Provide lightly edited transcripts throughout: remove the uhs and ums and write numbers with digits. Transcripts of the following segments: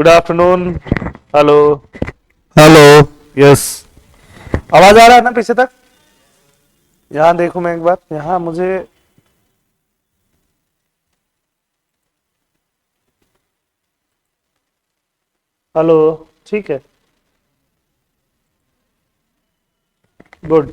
Good afternoon. Hello. Hello. Yes. आवाज आ रहा है ना पीछे तक? यहां देखो, मैं एक बार यहां मुझे हेलो। ठीक है, गुड।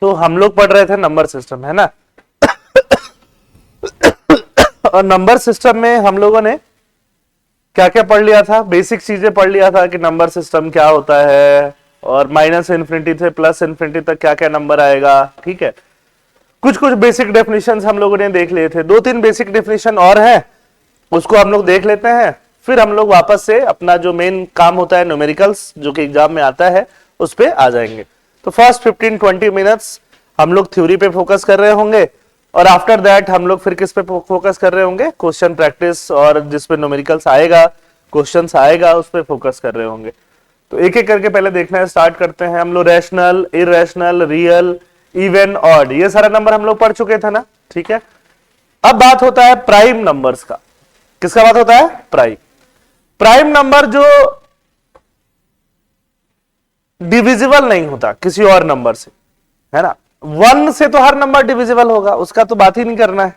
तो हम लोग पढ़ रहे थे नंबर सिस्टम, है ना? और नंबर सिस्टम में हम लोगों ने क्या क्या पढ़ लिया था? बेसिक चीजें पढ़ लिया था कि नंबर सिस्टम क्या होता है, और माइनस इन्फिनिटी से प्लस इन्फिनिटी तक क्या क्या नंबर आएगा। ठीक है, कुछ कुछ बेसिक डेफिनेशन हम लोगों ने देख लिए थे। दो तीन बेसिक डेफिनेशन और है, उसको हम लोग देख लेते हैं, फिर हम लोग वापस से अपना जो मेन काम होता है न्यूमेरिकल्स, जो कि एग्जाम में आता है, उस पे आ जाएंगे। तो फर्स्ट 15-20 मिनट्स हम लोग थ्योरी पे फोकस कर रहे होंगे, और आफ्टर दैट हम लोग फिर किस पे फोकस कर रहे होंगे? क्वेश्चन प्रैक्टिस, और जिस पे न्यूमेरिकल्स आएगा, क्वेश्चंस आएगा, उस पे फोकस कर रहे होंगे। तो एक एक करके पहले देखना है, स्टार्ट करते हैं हम लोग। Rational, irrational, real, even, odd, ये सारा नंबर हम लोग पढ़ चुके थे ना? ठीक है, अब बात होता है प्राइम नंबर्स का। किसका बात होता है? प्राइम। प्राइम नंबर जो डिविजिबल नहीं होता किसी और नंबर से, है ना? वन से तो हर नंबर डिविजिबल होगा, उसका तो बात ही नहीं करना है।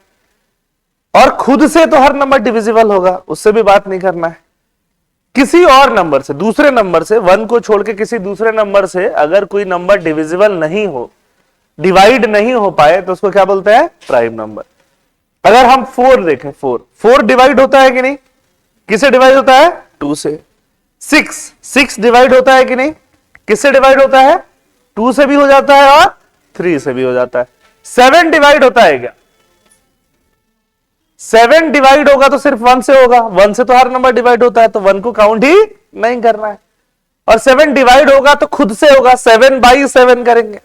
और खुद से तो हर नंबर डिविजिबल होगा, उससे भी बात नहीं करना है। किसी और नंबर से, दूसरे नंबर से, वन को छोड़ के किसी दूसरे नंबर से अगर कोई नंबर डिविजिबल नहीं हो, डिवाइड नहीं हो पाए, तो उसको क्या बोलते हैं? Prime number. अगर हम फोर देखें, फोर फोर डिवाइड होता है कि नहीं? किससे डिवाइड होता है? टू से। सिक्स, सिक्स डिवाइड होता है कि नहीं? किससे डिवाइड होता है? टू से भी हो जाता है और थ्री से भी हो जाता है। सेवन डिवाइड होता है क्या? सेवन डिवाइड होगा तो सिर्फ वन से होगा, वन से तो हर नंबर डिवाइड होता है, तो वन को काउंट ही नहीं करना है। और सेवन डिवाइड होगा तो खुद से होगा, 7/7 करेंगे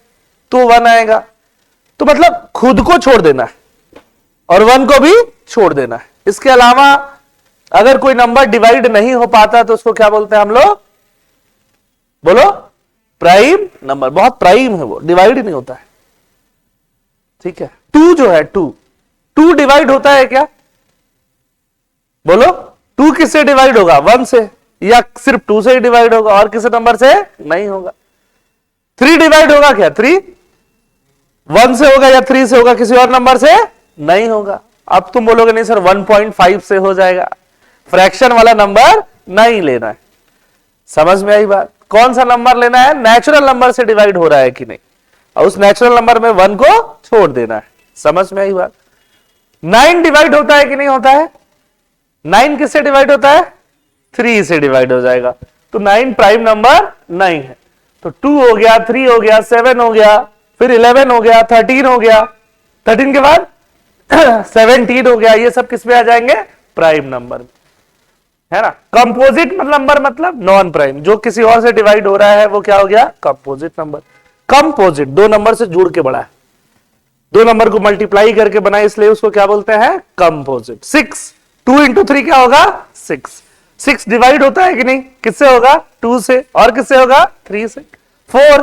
तो वन आएगा। तो मतलब खुद को छोड़ देना है और वन को भी छोड़ देना है। इसके अलावा अगर कोई नंबर डिवाइड नहीं हो पाता तो उसको क्या बोलते हैं हम लोग? बोलो। Prime number. बहुत प्राइम है वो, डिवाइड ही नहीं होता है। ठीक है, टू जो है, टू, टू डिवाइड होता है क्या? बोलो। टू किससे डिवाइड होगा? वन से, या सिर्फ टू से ही डिवाइड होगा और किसी नंबर से नहीं होगा? थ्री डिवाइड होगा क्या? थ्री वन से होगा या थ्री से होगा? किसी और नंबर से नहीं होगा। अब तुम बोलोगे नहीं सर 1.5 से हो जाएगा, फ्रैक्शन वाला नंबर नहीं लेना है। समझ में आई बात? कौन सा नंबर लेना है? नेचुरल नंबर से डिवाइड हो रहा है कि नहीं, और उस नेचुरल नंबर में वन को छोड़ देना है। समझ में आई बात? नाइन डिवाइड होता है कि नहीं होता है? नाइन किससे डिवाइड होता है? थ्री से डिवाइड हो जाएगा, तो नाइन प्राइम नंबर नहीं है। तो टू हो गया, थ्री हो गया, सेवन हो गया, फिर 11 हो गया, 13 हो गया, 13 के बाद 17 हो गया। ये सब किस में आ जाएंगे? प्राइम नंबर में, है ना? कंपोजिट नंबर मतलब नॉन प्राइम, जो किसी और से डिवाइड हो रहा है वो क्या हो गया? Composite number. कंपोजिट दो नंबर से जुड़ के बड़ा है, दो नंबर को मल्टीप्लाई करके बना, इसलिए उसको क्या बोलते हैं? कंपोजिट। सिक्स, 2 × 3 क्या होगा? सिक्स। सिक्स डिवाइड होता है कि नहीं? किससे होगा? टू से, और किससे होगा? थ्री से। फोर,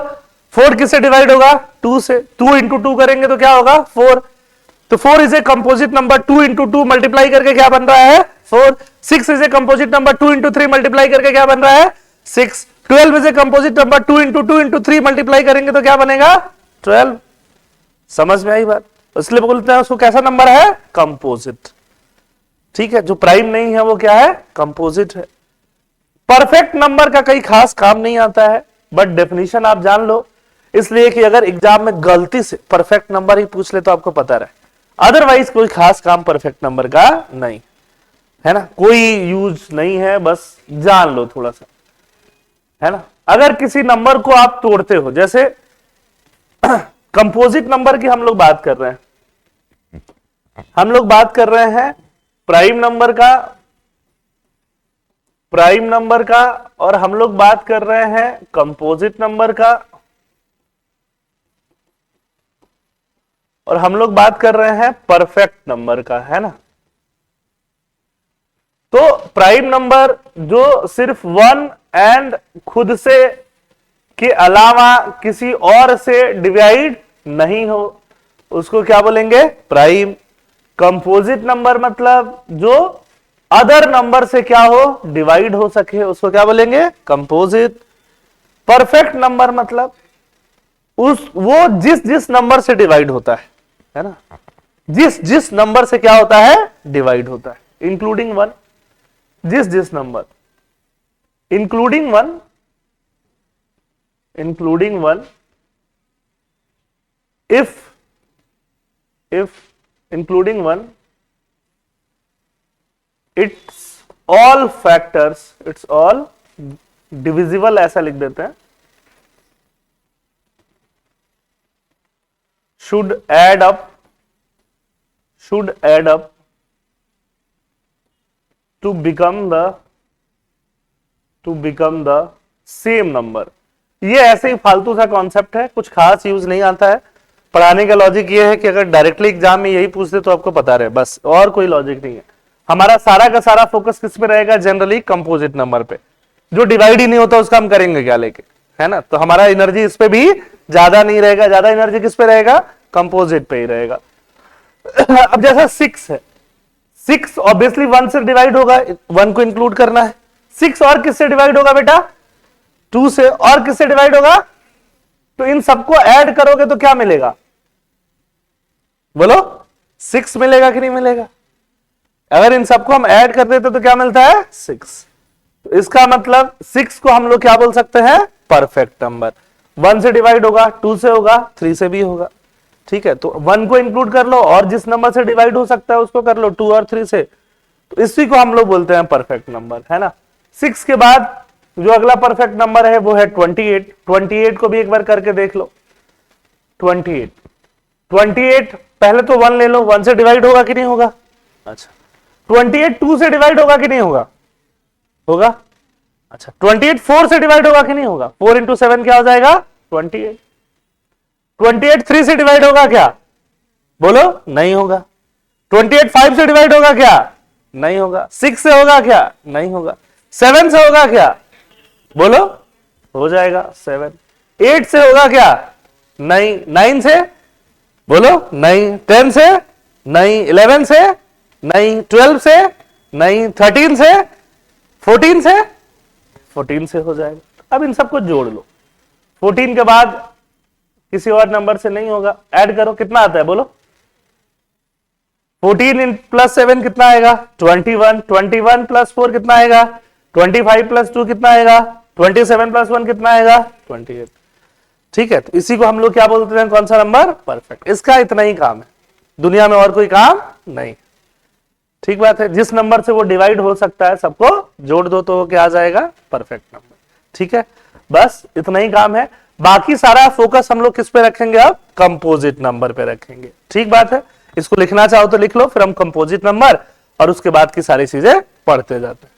फोर किससे डिवाइड होगा? टू से, 2 × 2 करेंगे तो क्या होगा? फोर। तो four is a composite number, 2 × 2 multiply करके क्या बन रहा है? Four. Six is a composite number, 2 × 3 multiply करके क्या बन रहा है? Six. 12 is a composite number, 2 × 3 multiply करेंगे तो क्या बनेगा? 12। समझ में आई बात? इसलिए बोलते हैं उसको कैसा नंबर है? कंपोजिट। ठीक है, जो प्राइम नहीं है वो क्या है? कंपोजिट है। परफेक्ट नंबर का कई खास काम नहीं आता है, बट डेफिनेशन आप जान लो, इसलिए कि अगर एग्जाम में गलती से परफेक्ट नंबर ही पूछ ले तो आपको पता रहे, अदरवाइज कोई खास काम परफेक्ट नंबर का नहीं है ना, कोई यूज नहीं है, बस जान लो थोड़ा सा, है ना? अगर किसी नंबर को आप तोड़ते हो, जैसे कंपोजिट नंबर की हम लोग बात कर रहे हैं, हम लोग बात कर रहे हैं प्राइम नंबर का। प्राइम नंबर का, और हम लोग बात कर रहे हैं कंपोजिट नंबर का, और हम लोग बात कर रहे हैं परफेक्ट नंबर का, है ना। तो प्राइम नंबर जो सिर्फ वन एंड खुद से के अलावा किसी और से डिवाइड नहीं हो, उसको क्या बोलेंगे, प्राइम। कंपोजिट नंबर मतलब जो अदर नंबर से क्या हो, डिवाइड हो सके, उसको क्या बोलेंगे, कंपोजिट। परफेक्ट नंबर मतलब वो जिस जिस नंबर से डिवाइड होता है ना, जिस जिस नंबर से क्या होता है, डिवाइड होता है, इंक्लूडिंग वन, जिस जिस number, including one, including one, if including one, it's all factors, it's all divisible, ऐसा लिख देते हैं, should add up to become the same number। ये ऐसे ही फालतू सा कॉन्सेप्ट है, कुछ खास यूज नहीं आता है। पढ़ाने का लॉजिक ये है कि अगर डायरेक्टली एग्जाम में यही पूछते तो आपको पता रहे, बस, और कोई लॉजिक नहीं है। हमारा सारा का सारा फोकस किस पे रहेगा, जनरली कंपोजिट नंबर पे। जो डिवाइड ही नहीं होता उसका हम करेंगे क्या लेके, है ना। तो हमारा एनर्जी इस पे भी ज्यादा नहीं रहेगा, ज्यादा एनर्जी किस पे रहेगा, कंपोजिट पे ही रहेगा। अब जैसा 6 है, 6 ऑब्वियसली 1 से डिवाइड होगा, 1 को इंक्लूड करना है। 6 और किससे डिवाइड होगा बेटा, 2 से, और किससे डिवाइड होगा, तो इन सबको ऐड करोगे तो क्या मिलेगा, बोलो, 6 मिलेगा कि नहीं मिलेगा। अगर इन सबको हम ऐड कर देते तो क्या मिलता है, 6। तो इसका मतलब 6 को हम लोग क्या बोल सकते हैं, परफेक्ट नंबर। 1 से डिवाइड होगा, 2 से होगा, 3 से भी होगा, ठीक है। तो 1 को इंक्लूड कर लो, और जिस नंबर से डिवाइड हो सकता है उसको कर लो, 2 और 3 से, तो इसी को हम लोग बोलते हैं परफेक्ट नंबर, है ना। 6 के बाद जो अगला परफेक्ट नंबर है वो है 28। 28 को भी एक बार करके देख लो। 28 पहले तो 1 ले लो, 1 से डिवाइड होगा कि नहीं होगा, अच्छा। 28 2 से डिवाइड होगा कि नहीं होगा, होगा, अच्छा। 28 4 से डिवाइड होगा कि नहीं होगा, 4 इंटू 7 क्या हो जाएगा, 28। 28 3 से डिवाइड होगा क्या, बोलो, नहीं होगा। 28 5 से डिवाइड होगा क्या, नहीं होगा। 6 से होगा क्या, नहीं होगा। 7 से होगा क्या, बोलो, हो जाएगा 7। 8 से होगा क्या, नहीं। 9 से, बोलो, नहीं। 10 से, नहीं। 11 से, नहीं। 12 से, नहीं। 13 से, 14 से, 14 से हो जाएगा। अब इन सबको जोड़ लो। 14 के बाद किसी और नंबर से नहीं होगा, ऐड करो, कितना आता है बोलो, 14 प्लस 7 कितना आएगा, 21। 21 प्लस 4 कितना आएगा, 25 प्लस 2 कितना आएगा, 27 प्लस 1 कितना आएगा, 28। ठीक है, तो इसी को हम लोग क्या बोलते हैं, कौन सा नंबर, परफेक्ट। इसका इतना ही काम है, दुनिया में और कोई काम नहीं। ठीक बात है, जिस नंबर से वो डिवाइड हो सकता है सबको जोड़ दो तो क्या आ जाएगा, परफेक्ट नंबर। ठीक है, बस इतना ही काम है। बाकी सारा फोकस हम लोग किस पे रखेंगे, अब कंपोजिट नंबर पे रखेंगे। ठीक बात है, इसको लिखना चाहो तो लिख लो, फिर हम कंपोजिट नंबर और उसके बाद की सारी चीजें पढ़ते जाते हैं।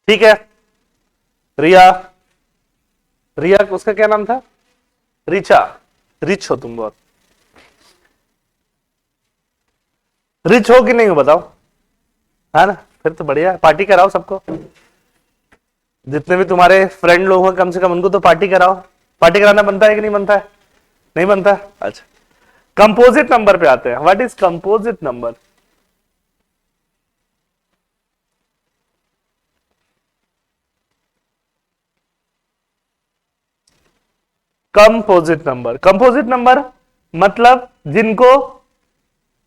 ठीक है, रिया, रिया उसका क्या नाम था, रिचा, रिच हो तुम बहुत, रिच हो कि नहीं हो बताओ, है ना, फिर तो बढ़िया, पार्टी कराओ सबको, जितने भी तुम्हारे फ्रेंड लोग हैं कम से कम उनको तो पार्टी कराओ। पार्टी कराना बनता है कि नहीं बनता है, नहीं बनता है, अच्छा। कंपोजिट नंबर पे आते हैं, what is composite number. Composite number, composite number मतलब जिनको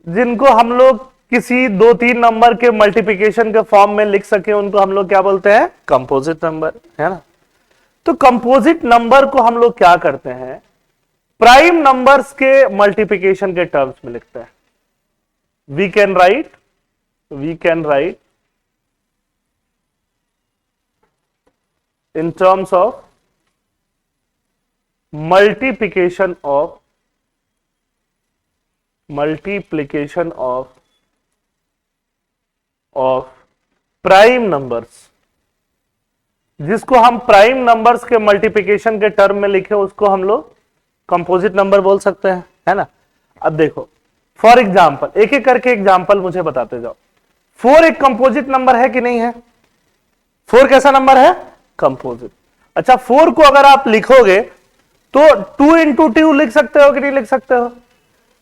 जिनको हम लोग किसी दो तीन नंबर के मल्टीप्लिकेशन के फॉर्म में लिख सके उनको हम लोग क्या बोलते हैं, कंपोजिट नंबर, है ना। तो कंपोजिट नंबर को हम लोग क्या करते हैं, प्राइम नंबर्स के मल्टीप्लिकेशन के टर्म्स में लिखते हैं। We can write in terms of multiplication of prime numbers. जिसको हम प्राइम नंबर्स के मल्टीप्लिकेशन के टर्म में लिखे उसको हम लोग कंपोजिट नंबर बोल सकते हैं, है ना। अब देखो फॉर एग्जांपल, एक एक करके एग्जांपल मुझे बताते जाओ। 4 एक कंपोजिट नंबर है कि नहीं है? 4 कैसा नंबर है? कंपोजिट। अच्छा 4 को अगर आप लिखोगे तो 2 इंटू 2 लिख सकते हो कि नहीं लिख सकते हो?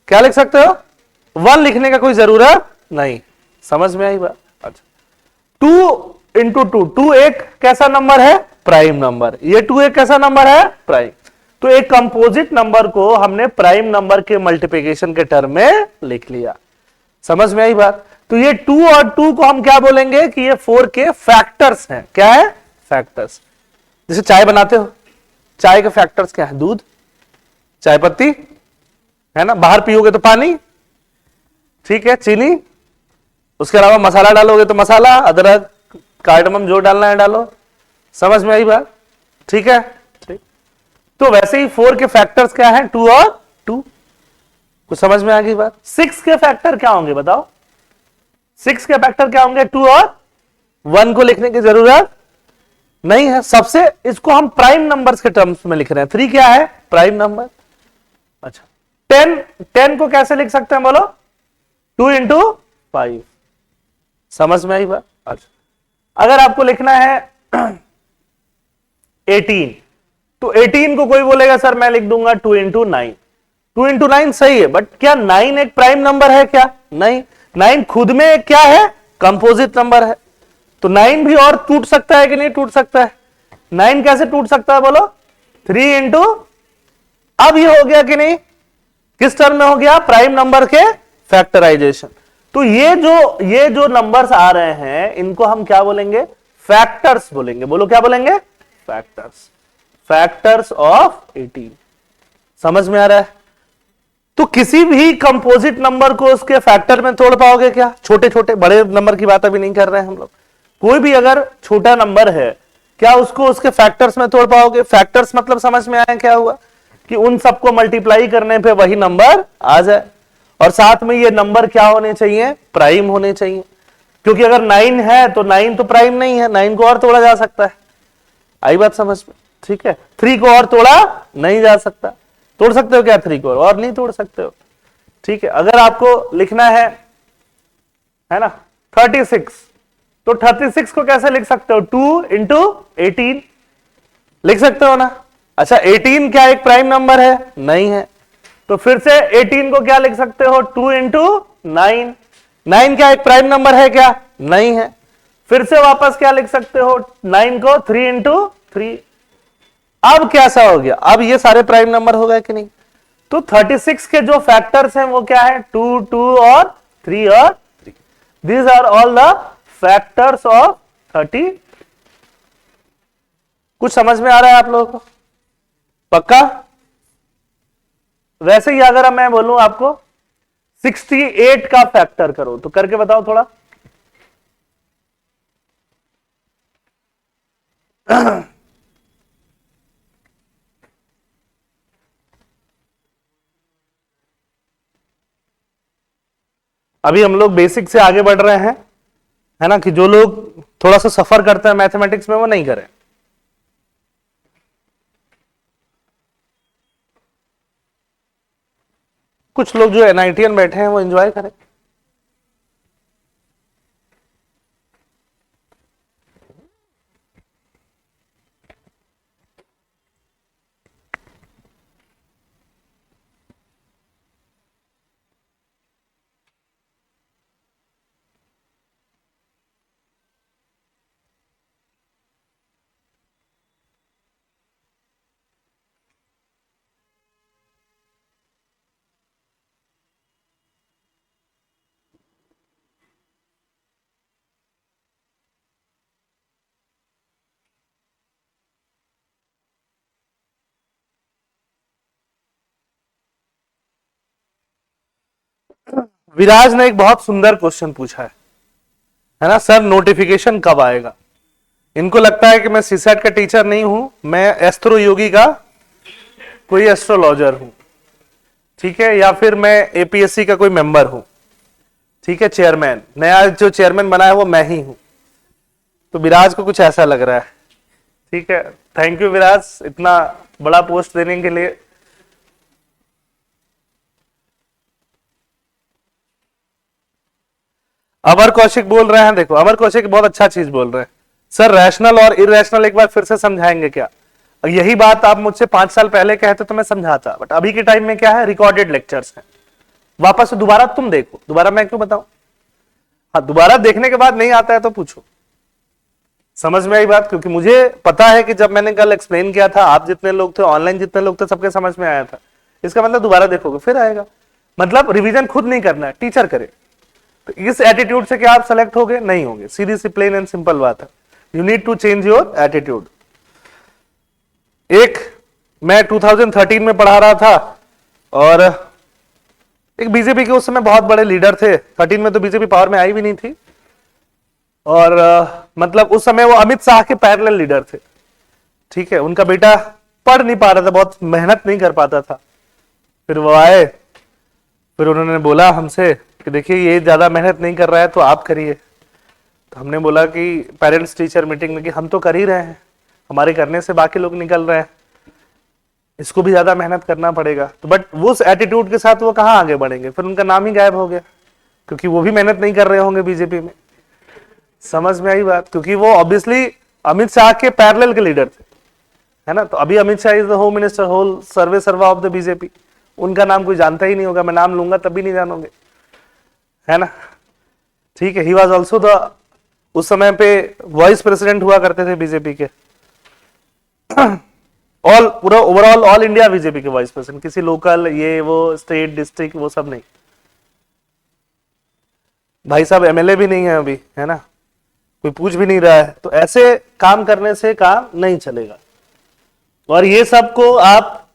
क्या लिख सकते हो? 1 लिखने का कोई जरूरत नहीं। समझ में आई बात? अच्छा 2 इंटू 2 एक कैसा नंबर है? Prime number. ये 2 एक कैसा नंबर है? प्राइम। तो एक कंपोजिट नंबर को हमने प्राइम नंबर के मल्टीप्लिकेशन के टर्म में लिख लिया। समझ में आई बात? तो ये 2 और 2 को हम क्या बोलेंगे कि ये 4 के फैक्टर्स हैं। क्या है? फैक्टर्स। जैसे चाय बनाते हो, चाय के फैक्टर्स क्या है? दूध, चाय पत्ती, है ना। बाहर पियोगे तो पानी, ठीक है, चीनी, उसके अलावा मसाला डालोगे तो मसाला, अदरक, कार्डमम जो डालना है डालो। समझ में आई बात? ठीक है, ठीक। तो वैसे ही 4 के फैक्टर्स क्या है? 2 और 2। कुछ समझ में आ गई बात? 6 के फैक्टर क्या होंगे बताओ? 6 के फैक्टर क्या होंगे? 2 और 1 को लिखने की जरूरत नहीं है। सबसे इसको हम प्राइम नंबर्स के टर्म्स में लिख रहे हैं। 3 क्या है? Prime number. अच्छा 10 को कैसे लिख सकते हैं बोलो? 2 इंटू 5। समझ में आई बात? अच्छा अगर आपको लिखना है 18, तो 18 को कोई बोलेगा सर मैं लिख दूंगा 2 इंटू 9। 2 इंटू 9 सही है, बट क्या 9 एक प्राइम नंबर है क्या? नहीं। 9 खुद में एक क्या है? कंपोजिट नंबर है। तो 9 भी और टूट सकता है कि नहीं टूट सकता है? 9 कैसे टूट सकता है बोलो? 3 इंटू, अब ये हो गया कि नहीं? किस टर्म में हो गया? प्राइम नंबर के फैक्टराइजेशन। तो ये जो नंबर्स आ रहे हैं इनको हम क्या बोलेंगे? फैक्टर्स बोलेंगे। बोलो क्या बोलेंगे? फैक्टर्स। Factors of 18। समझ में आ रहा है? तो किसी भी कंपोजिट नंबर को उसके फैक्टर में तोड़ पाओगे क्या? छोटे छोटे, बड़े नंबर की बात अभी नहीं कर रहे हैं हम लोग। कोई भी अगर छोटा नंबर है, क्या उसको उसके फैक्टर्स में तोड़ पाओगे? फैक्टर्स मतलब समझ में आया क्या हुआ? कि उन सबको मल्टीप्लाई करने पे वही नंबर आ जाए, और साथ में ये नंबर क्या होने चाहिए? प्राइम होने चाहिए। क्योंकि अगर 9 है तो 9 तो प्राइम नहीं है, 9 को और तोड़ा जा सकता है। आई बात समझ में? ठीक है। 3 को और तोड़ा नहीं जा सकता। तोड़ सकते हो क्या 3 को? और नहीं तोड़ सकते हो। ठीक है। अगर आपको लिखना है ना 36, तो 36 को कैसे लिख सकते हो? 2 इंटू 18 लिख सकते हो ना। अच्छा 18 क्या एक प्राइम नंबर है? नहीं है। तो फिर से 18 को क्या लिख सकते हो? 2 इंटू 9। 9 क्या एक प्राइम नंबर है क्या? नहीं है। फिर से वापस क्या लिख सकते हो? 9 को 3 इंटू 3। अब कैसा हो गया? अब ये सारे प्राइम नंबर हो गए कि नहीं? तो 36 के जो फैक्टर्स हैं वो क्या है? 2, 2 और 3 और 3। These are all the factors of 30। कुछ समझ में आ रहा है आप लोगों को? पक्का? वैसे ही अगर मैं बोलूं आपको 68 का फैक्टर करो तो करके बताओ थोड़ा। अभी हम लोग बेसिक से आगे बढ़ रहे हैं, है ना। कि जो लोग थोड़ा सा सफर करते हैं मैथमेटिक्स में वो नहीं करें। कुछ लोग जो एनआईटीएन बैठे हैं वो एंजॉय करें। विराज ने एक बहुत सुंदर क्वेश्चन पूछा है ना सर, नोटिफिकेशन कब आएगा? इनको लगता है कि मैं सीसेट का टीचर नहीं हूं, मैं एस्ट्रो योगी का कोई एस्ट्रोलॉजर हूं, ठीक है, या फिर मैं एपीएससी का कोई मेंबर हूं, ठीक है, चेयरमैन, नया जो चेयरमैन बना है वो मैं ही हूं। तो विराज को कुछ ऐसा लग रहा है, ठीक है। थैंक यू विराज, इतना बड़ा पोस्ट देने के लिए। अमर कौशिक बोल रहे हैं, देखो अमर कौशिक बहुत अच्छा चीज बोल रहे हैं, सर रैशनल और इरेशनल एक बार फिर से समझाएंगे क्या? यही बात आप मुझसे 5 साल पहले कहते तो मैं समझाता, बट अभी के टाइम में क्या है, रिकॉर्डेड लेक्चर्स हैं, वापस दोबारा तुम देखो। दोबारा मैं क्यों बताऊं? हाँ, दोबारा देखने के बाद नहीं आता है तो पूछो। समझ में आई बात? क्योंकि मुझे पता है कि जब मैंने कल एक्सप्लेन किया था, आप जितने लोग थे, ऑनलाइन जितने लोग थे, सबके समझ में आया था। इसका मतलब दोबारा देखोगे फिर आएगा। मतलब रिवीजन खुद नहीं करना है, टीचर करे। तो इस एटीट्यूड से क्या आप सेलेक्ट होगे? नहीं होंगे। सीधी सी प्लेन एंड सिंपल बात है। You need to change your attitude. एक मैं 2013 में पढ़ा रहा था और एक बीजेपी के उस समय बहुत बड़े लीडर थे। 13 में तो बीजेपी पावर में आई भी नहीं थी, और मतलब उस समय वो अमित शाह के पैरेलल लीडर थे, ठीक है। उनका बेटा पढ़ नहीं पा रहा था, बहुत मेहनत नहीं कर पाता था। फिर वो आए, फिर उन्होंने बोला हमसे कि देखिए ये ज्यादा मेहनत नहीं कर रहा है तो आप करिए। तो हमने बोला कि पेरेंट्स टीचर मीटिंग में कि हम तो कर ही रहे हैं, हमारे करने से बाकी लोग निकल रहे हैं, इसको भी ज्यादा मेहनत करना पड़ेगा। तो बट वो उस एटीट्यूड के साथ वो कहाँ आगे बढ़ेंगे? फिर उनका नाम ही गायब हो गया, क्योंकि वो भी मेहनत नहीं कर रहे होंगे बीजेपी में। समझ में आई बात? क्योंकि वो ऑब्वियसली अमित शाह के पैरेलल के लीडर थे, है ना। तो अभी Amit Shah is the home minister, whole सर्वे सर्वा ऑफ द बीजेपी। उनका नाम कोई जानता ही नहीं होगा, मैं नाम लूंगा तब भी नहीं जानोगे, है ना, ठीक है। ही वॉज ऑल्सो द, उस समय पे वाइस प्रेसिडेंट हुआ करते थे बीजेपी के। ऑल पूरा ओवरऑल ऑल इंडिया बीजेपी के वाइस प्रेसिडेंट, किसी लोकल ये वो स्टेट डिस्ट्रिक्ट वो सब नहीं। भाई साहब एमएलए भी नहीं है अभी, है ना, कोई पूछ भी नहीं रहा है। तो ऐसे काम करने से काम नहीं चलेगा। और ये सब को आप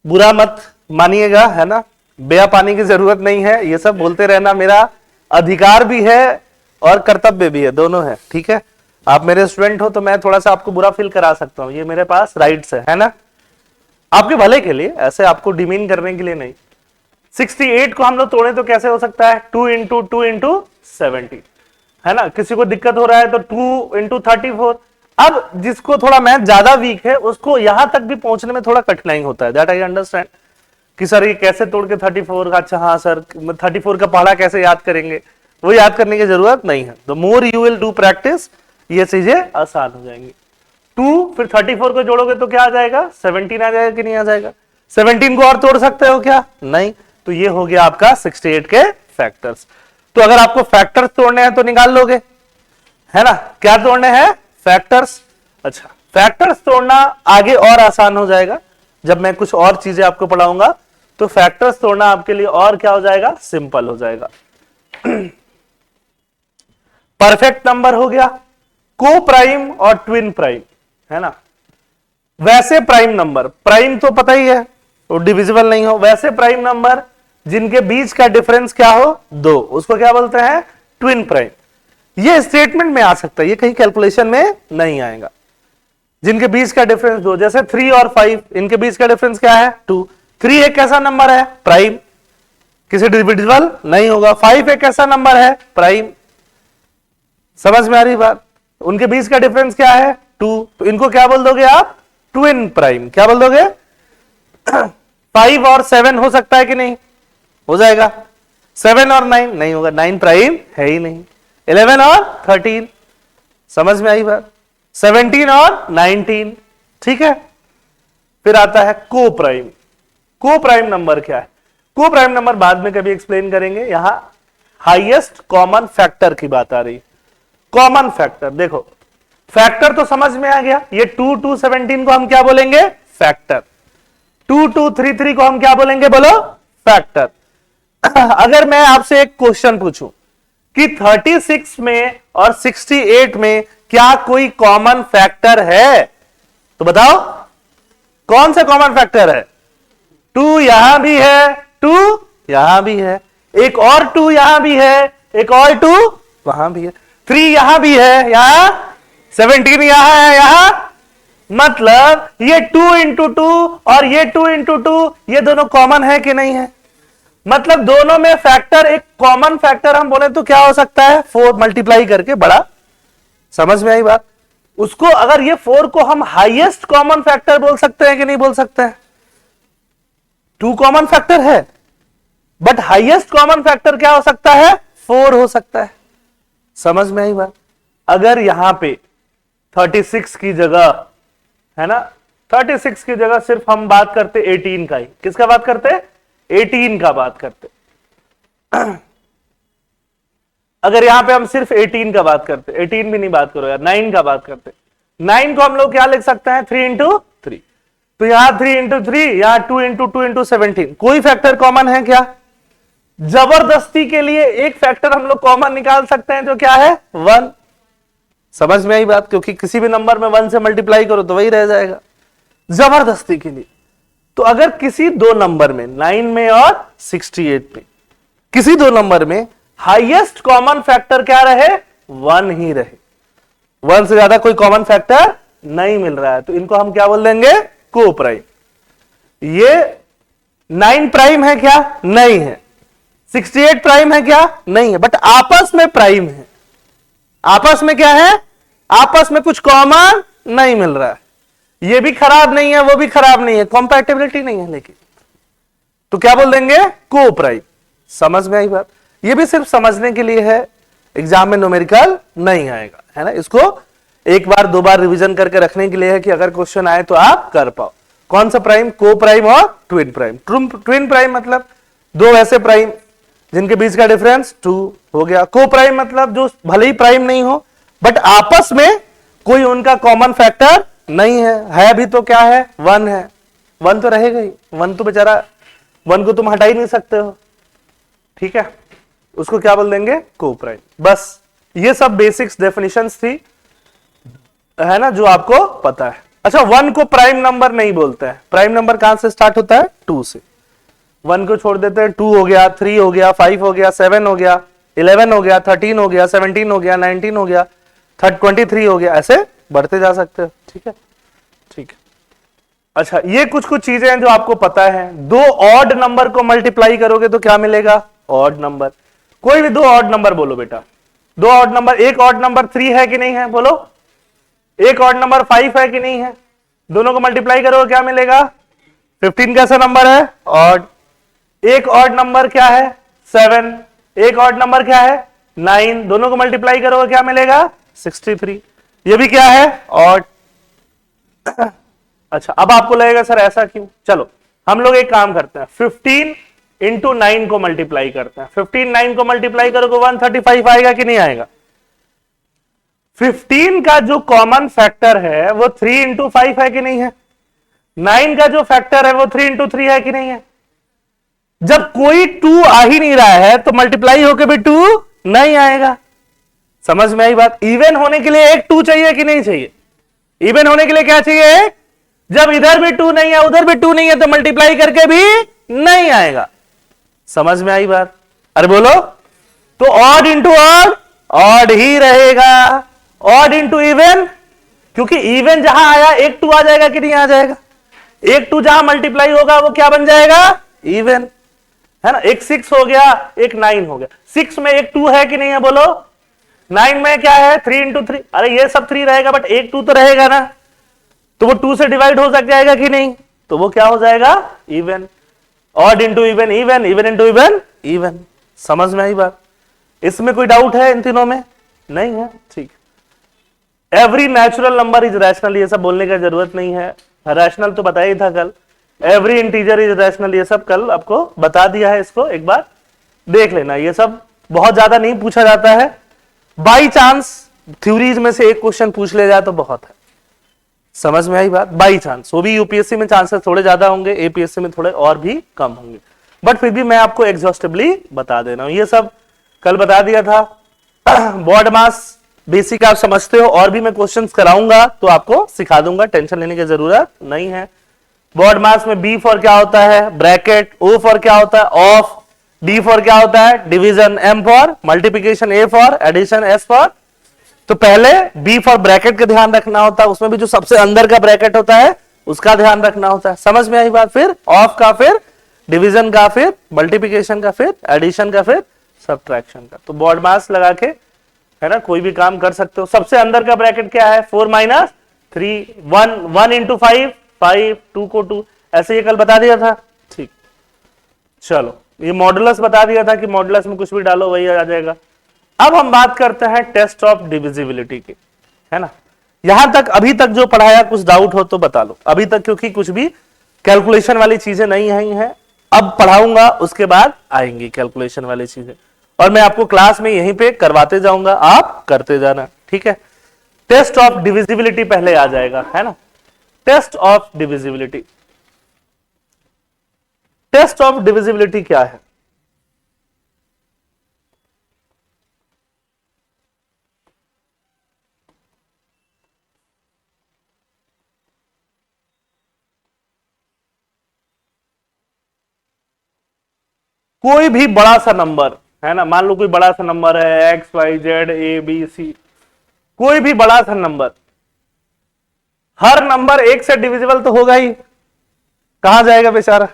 बुरा मत मानिएगा, है ना, बेया पानी की जरूरत नहीं है। ये सब बोलते रहना मेरा अधिकार भी है और कर्तव्य भी है, दोनों है, ठीक है। आप मेरे स्टूडेंट हो तो मैं थोड़ा सा आपको बुरा फील करा सकता हूं, ये मेरे पास राइट्स है ना, आपके भले के लिए, ऐसे आपको डिमीन करने के लिए नहीं। 68 को हम लोग तोड़े तो कैसे हो सकता है? 2 इंटू 2 इंटू 70, है ना। किसी को दिक्कत हो रहा है तो 2 इंटू 34। अब जिसको थोड़ा मैथ ज्यादा वीक है उसको यहां तक भी पहुंचने में थोड़ा कठिनाई होता है, दैट आई अंडरस्टैंड, कि सर ये कैसे तोड़ के 34 का, अच्छा हाँ सर 34 का पहाड़ा कैसे याद करेंगे, वो याद करने की जरूरत नहीं है। The more you will do practice, ये चीजें आसान हो जाएंगी। 2 फिर 34 को जोड़ोगे तो क्या आ जाएगा? 17 आ जाएगा कि नहीं आ जाएगा? 17 को और तोड़ सकते हो क्या? नहीं। तो ये हो गया आपका 68 के फैक्टर्स। तो अगर आपको फैक्टर्स तोड़ने हैं तो निकाल लोगे, है ना। क्या तोड़ने हैं? फैक्टर्स। अच्छा, फैक्टर्स तोड़ना आगे और आसान हो जाएगा जब मैं कुछ और चीजें आपको पढ़ाऊंगा। तो फैक्टर्स तोड़ना आपके लिए और क्या हो जाएगा? सिंपल हो जाएगा। परफेक्ट नंबर हो गया, को प्राइम और ट्विन प्राइम, है ना। वैसे प्राइम नंबर, प्राइम तो पता ही है वो डिविजिबल नहीं हो, वैसे प्राइम नंबर जिनके बीच का डिफरेंस क्या हो? 2, उसको क्या बोलते हैं? Twin prime. ये स्टेटमेंट में आ सकता है, ये कहीं कैलकुलेशन में नहीं आएगा। जिनके बीच का डिफरेंस 2, जैसे 3 और 5, इनके बीच का डिफरेंस क्या है? 2। 3 एक कैसा नंबर है? प्राइम, किसी डिविजिबल नहीं होगा। 5 एक कैसा नंबर है? प्राइम। समझ में आ रही बात? उनके बीच का डिफरेंस क्या है? 2। तो इनको क्या बोल दोगे आप? Twin prime. क्या बोल दोगे? 5 और 7 हो सकता है कि नहीं? हो जाएगा। 7 और 9 नहीं होगा, 9 प्राइम है ही नहीं। 11 और 13, समझ में आई बात? 17 और 19, ठीक है। फिर आता है को प्राइम। को प्राइम नंबर क्या है? को प्राइम नंबर बाद में कभी एक्सप्लेन करेंगे। यहां हाईएस्ट कॉमन फैक्टर की बात आ रही। कॉमन फैक्टर देखो, फैक्टर तो समझ में आ गया। ये 2 2 17 को हम क्या बोलेंगे? फैक्टर। 2 2 3 3 को हम क्या बोलेंगे? बोलो, फैक्टर। अगर मैं आपसे एक क्वेश्चन पूछूं कि 36 में और 68 में क्या कोई कॉमन फैक्टर है, तो बताओ कौन सा कॉमन फैक्टर है? 2 यहां भी है, 2 यहां भी है, एक और 2 यहां भी है, एक और 2 वहां भी है, 3 यहां भी है, यहां 17 यहां है, यहां, मतलब ये 2 इंटू 2 और ये 2 इंटू 2 ये दोनों कॉमन है कि नहीं है? मतलब दोनों में फैक्टर, एक कॉमन फैक्टर हम बोले तो क्या हो सकता है? 4 मल्टीप्लाई करके बड़ा। समझ में आई बात? उसको अगर ये 4 को हम हाईएस्ट कॉमन फैक्टर बोल सकते हैं कि नहीं बोल सकते हैं? 2 कॉमन फैक्टर है, बट हाईएस्ट कॉमन फैक्टर क्या हो सकता है? 4 हो सकता है। समझ में आई बात? अगर यहां पे 36 की जगह, है ना, 36 की जगह सिर्फ हम बात करते 18 का ही, किसका बात करते? 18 का बात करते। अगर यहां पे हम सिर्फ 18 का बात करते, 18 भी नहीं बात करो यार, 9 का बात करते, 9 को हम लोग क्या लिख सकते हैं? 3 इंटू 3। तो यहां 3 इंटू 3, यहां 2 इंटू 2 इंटू 17। कोई फैक्टर कॉमन है क्या? जबरदस्ती के लिए एक फैक्टर हम लोग कॉमन निकाल सकते हैं, जो क्या है? 1। समझ में आई बात? क्योंकि किसी भी नंबर में 1 से मल्टीप्लाई करो तो वही रह जाएगा, जबरदस्ती के लिए। तो अगर किसी दो नंबर में, 9 में और 68 में, किसी दो नंबर में हाईएस्ट कॉमन फैक्टर क्या रहे? 1 ही रहे, 1 से ज्यादा कोई कॉमन फैक्टर नहीं मिल रहा है, तो इनको हम क्या बोल देंगे? को प्राइम। ये 9 प्राइम है क्या? नहीं है। 68 प्राइम है क्या? नहीं है, बट आपस में प्राइम है। आपस में क्या है? आपस में कुछ कॉमन नहीं मिल रहा है, ये भी खराब नहीं है, वो भी खराब नहीं है, कॉम्पैटिबिलिटी नहीं है, लेकिन तो क्या बोल देंगे? को प्राइम। समझ में आई बात? ये भी सिर्फ समझने के लिए है, एग्जाम में न्यूमेरिकल नहीं आएगा, है ना। इसको एक बार दो बार रिवीजन करके रखने के लिए है कि अगर क्वेश्चन आए तो आप कर पाओ। कौन सा प्राइम? को प्राइम और ट्विन प्राइम। ट्विन प्राइम मतलब दो ऐसे प्राइम जिनके बीच का डिफरेंस 2 हो गया। को प्राइम मतलब जो भले ही प्राइम नहीं हो, बट आपस में कोई उनका कॉमन फैक्टर नहीं है भी तो क्या है? 1 है। 1 तो रहेगा ही, 1 तो बेचारा, 1 को तुम हटा ही नहीं सकते हो, ठीक है। उसको क्या बोल देंगे? को प्राइम। बस ये सब बेसिक्स डेफिनेशंस थी, है ना, जो आपको पता है। अच्छा, 1 को प्राइम नंबर नहीं बोलते हैं। प्राइम नंबर कहां से स्टार्ट होता है? 2 से। 1 को छोड़ देते हैं, 2 हो गया, 3 हो गया, 5 हो गया, 7 हो गया, 11 हो गया, 13 हो गया, 17 हो गया, 19 हो गया, 23 हो गया, ऐसे बढ़ते जा सकते हो, ठीक है, ठीक है। अच्छा, ये कुछ चीजें हैं जो आपको पता है। दो ऑड नंबर को मल्टीप्लाई करोगे तो क्या मिलेगा? Odd number. कोई भी दो ऑड नंबर बोलो बेटा, दो ऑड नंबर। एक ऑड नंबर 3 है कि नहीं है? बोलो। एक ऑड नंबर 5 है कि नहीं है? दोनों को मल्टीप्लाई करोगे क्या मिलेगा? 15 कैसा नंबर है? ऑड। एक ऑड नंबर क्या है? 7। एक ऑड नंबर क्या है? 9। दोनों को मल्टीप्लाई करोगे क्या मिलेगा? 63। ये भी क्या है? ऑड। अच्छा, अब आपको लगेगा सर ऐसा क्यों? चलो हम लोग एक काम करते हैं, 15 इंटू 9 को मल्टीप्लाई करते हैं। 15 9 को मल्टीप्लाई करोगे 135 आएगा कि नहीं आएगा? 15 का जो कॉमन फैक्टर है वो 3 इंटू 5 है कि नहीं है? 9 का जो फैक्टर है वो 3 इंटू 3 है कि नहीं है? जब कोई 2 आ ही नहीं रहा है तो मल्टीप्लाई होकर भी 2 नहीं आएगा। समझ में आई बात? इवन होने के लिए एक 2 चाहिए कि नहीं चाहिए? इवन होने के लिए क्या चाहिए? जब इधर भी 2 नहीं है, उधर भी 2 नहीं है, तो मल्टीप्लाई करके भी नहीं आएगा। समझ में आई बात? अरे बोलो। तो ऑड इंटू ऑड, ऑड ही रहेगा। ऑड इंटू इवन, क्योंकि इवन जहां आया एक 2 आ जाएगा कि नहीं आ जाएगा? एक 2 जहां मल्टीप्लाई होगा वो क्या बन जाएगा? इवन, है ना। एक 6 हो गया, एक 9 हो गया। 6 में एक 2 है कि नहीं है? बोलो। 9 में क्या है? 3 इंटू 3। अरे ये सब 3 रहेगा, बट एक 2 तो रहेगा ना, तो वो 2 से डिवाइड हो सक जाएगा कि नहीं? तो वो क्या हो जाएगा? Even. Odd into even even, even into even even. समझ में आई बात? इसमें कोई डाउट है इन तीनों में? नहीं है, ठीक। Every natural number is rational, ये सब बोलने का जरूरत नहीं है। रैशनल तो बताया ही था कल। एवरी इंटीजर इज रैशनल, ये सब कल आपको बता दिया है। इसको एक बार देख लेना। ये सब बहुत ज्यादा नहीं पूछा जाता है, बाई चांस थ्योरीज में से एक क्वेश्चन पूछ ले जाए तो बहुत है। समझ में आई बात? बाई चांस, वो भी यूपीएससी में चांसेस थोड़े ज्यादा होंगे, एपीएससी में थोड़े और भी कम होंगे, बट फिर भी मैं आपको एग्जॉस्टिवली बता दे रहा हूं। ये सब कल बता दिया था। बॉड मास बेसिक आप समझते हो, और भी मैं क्वेश्चंस कराऊंगा तो आपको सिखा दूंगा, टेंशन लेने की जरूरत नहीं है। बॉड मास में बी फॉर क्या होता है? ब्रैकेट। ओ फॉर क्या होता है? ऑफ। डी फॉर क्या होता है, division, M for multiplication, A for addition, S for, तो पहले बी फॉर ब्रैकेट का ध्यान रखना होता है, उसमें भी जो सबसे अंदर का ब्रैकेट होता है उसका ध्यान रखना होता है। समझ में आई बात? फिर ऑफ का, फिर डिवीजन का, फिर मल्टीप्लिकेशन का, फिर एडिशन का, फिर सब्ट्रैक्शन का। तो बॉड मास लगा के है ना कोई भी काम कर सकते हो। सबसे अंदर का ब्रैकेट क्या है, 4 माइनस 3, 1 इंटू 5, 5, 2 को 2, ऐसे ये कल बता दिया था। ठीक, चलो ये मॉडुलस बता दिया था कि मॉडुलस में कुछ भी डालो वही आ जाएगा। अब हम बात करते हैं टेस्ट ऑफ डिविजिबिलिटी की, है ना। यहां तक अभी तक जो पढ़ाया कुछ डाउट हो तो बता लो अभी तक, क्योंकि कुछ भी कैलकुलेशन वाली चीजें नहीं आई हैं। अब पढ़ाऊंगा उसके बाद आएंगी कैलकुलेशन वाली चीजें, और मैं आपको क्लास में यहीं पे करवाते जाऊंगा, आप करते जाना, ठीक है। टेस्ट ऑफ डिविजिबिलिटी पहले आ जाएगा, है ना। Test of divisibility, test of divisibility क्या है? कोई भी बड़ा सा नंबर है ना, मान लो कोई बड़ा सा नंबर है X Y Z A B C, कोई भी बड़ा सा नंबर, हर नंबर एक से डिविजिबल तो होगा ही, कहां जाएगा बेचारा?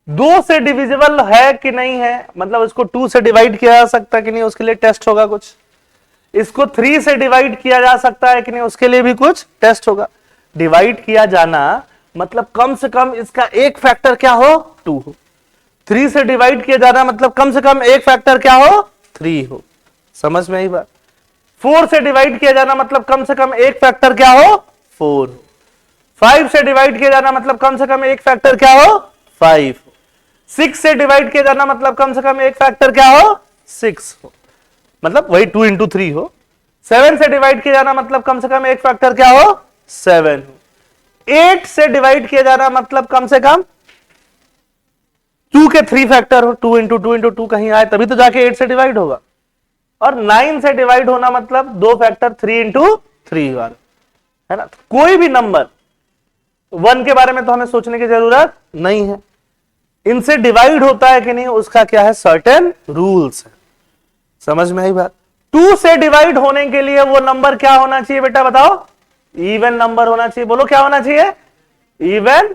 2 से डिविजिबल है कि नहीं है, मतलब इसको 2 से डिवाइड किया जा सकता है कि नहीं, उसके लिए टेस्ट होगा कुछ। इसको 3 से डिवाइड किया जा सकता है कि नहीं, उसके लिए भी कुछ टेस्ट होगा। डिवाइड किया जाना मतलब कम से कम इसका एक फैक्टर क्या हो, 2 हो। 3 से डिवाइड किया जाना मतलब कम से कम एक फैक्टर क्या हो, 3 हो। समझ में आई बात? 4 से डिवाइड किया जाना मतलब कम से कम एक फैक्टर क्या हो, 4। 5 से डिवाइड किया जाना मतलब कम से कम एक फैक्टर क्या हो, 5। 6 से डिवाइड किया जाना मतलब कम से कम एक फैक्टर क्या हो, 6 हो, मतलब वही 2 इंटू 3 हो। 7 से डिवाइड किया जाना मतलब कम से कम एक फैक्टर क्या हो, 7 हो। 8 से डिवाइड किया जाना मतलब कम से कम 2 के 3 फैक्टर हो, 2 इंटू 2 इंटू 2 कहीं आए तभी तो जाके 8 से डिवाइड होगा। और 9 से डिवाइड होना मतलब 2 फैक्टर 3 इंटू 3 बार, है ना। कोई भी नंबर 1 के बारे में तो हमें सोचने की जरूरत नहीं है, इनसे डिवाइड होता है कि नहीं उसका क्या है, सर्टेन रूल्स है। समझ में आई बात? 2 से डिवाइड होने के लिए वो नंबर क्या होना चाहिए बेटा, बताओ? इवन नंबर होना चाहिए। बोलो क्या होना चाहिए, इवन।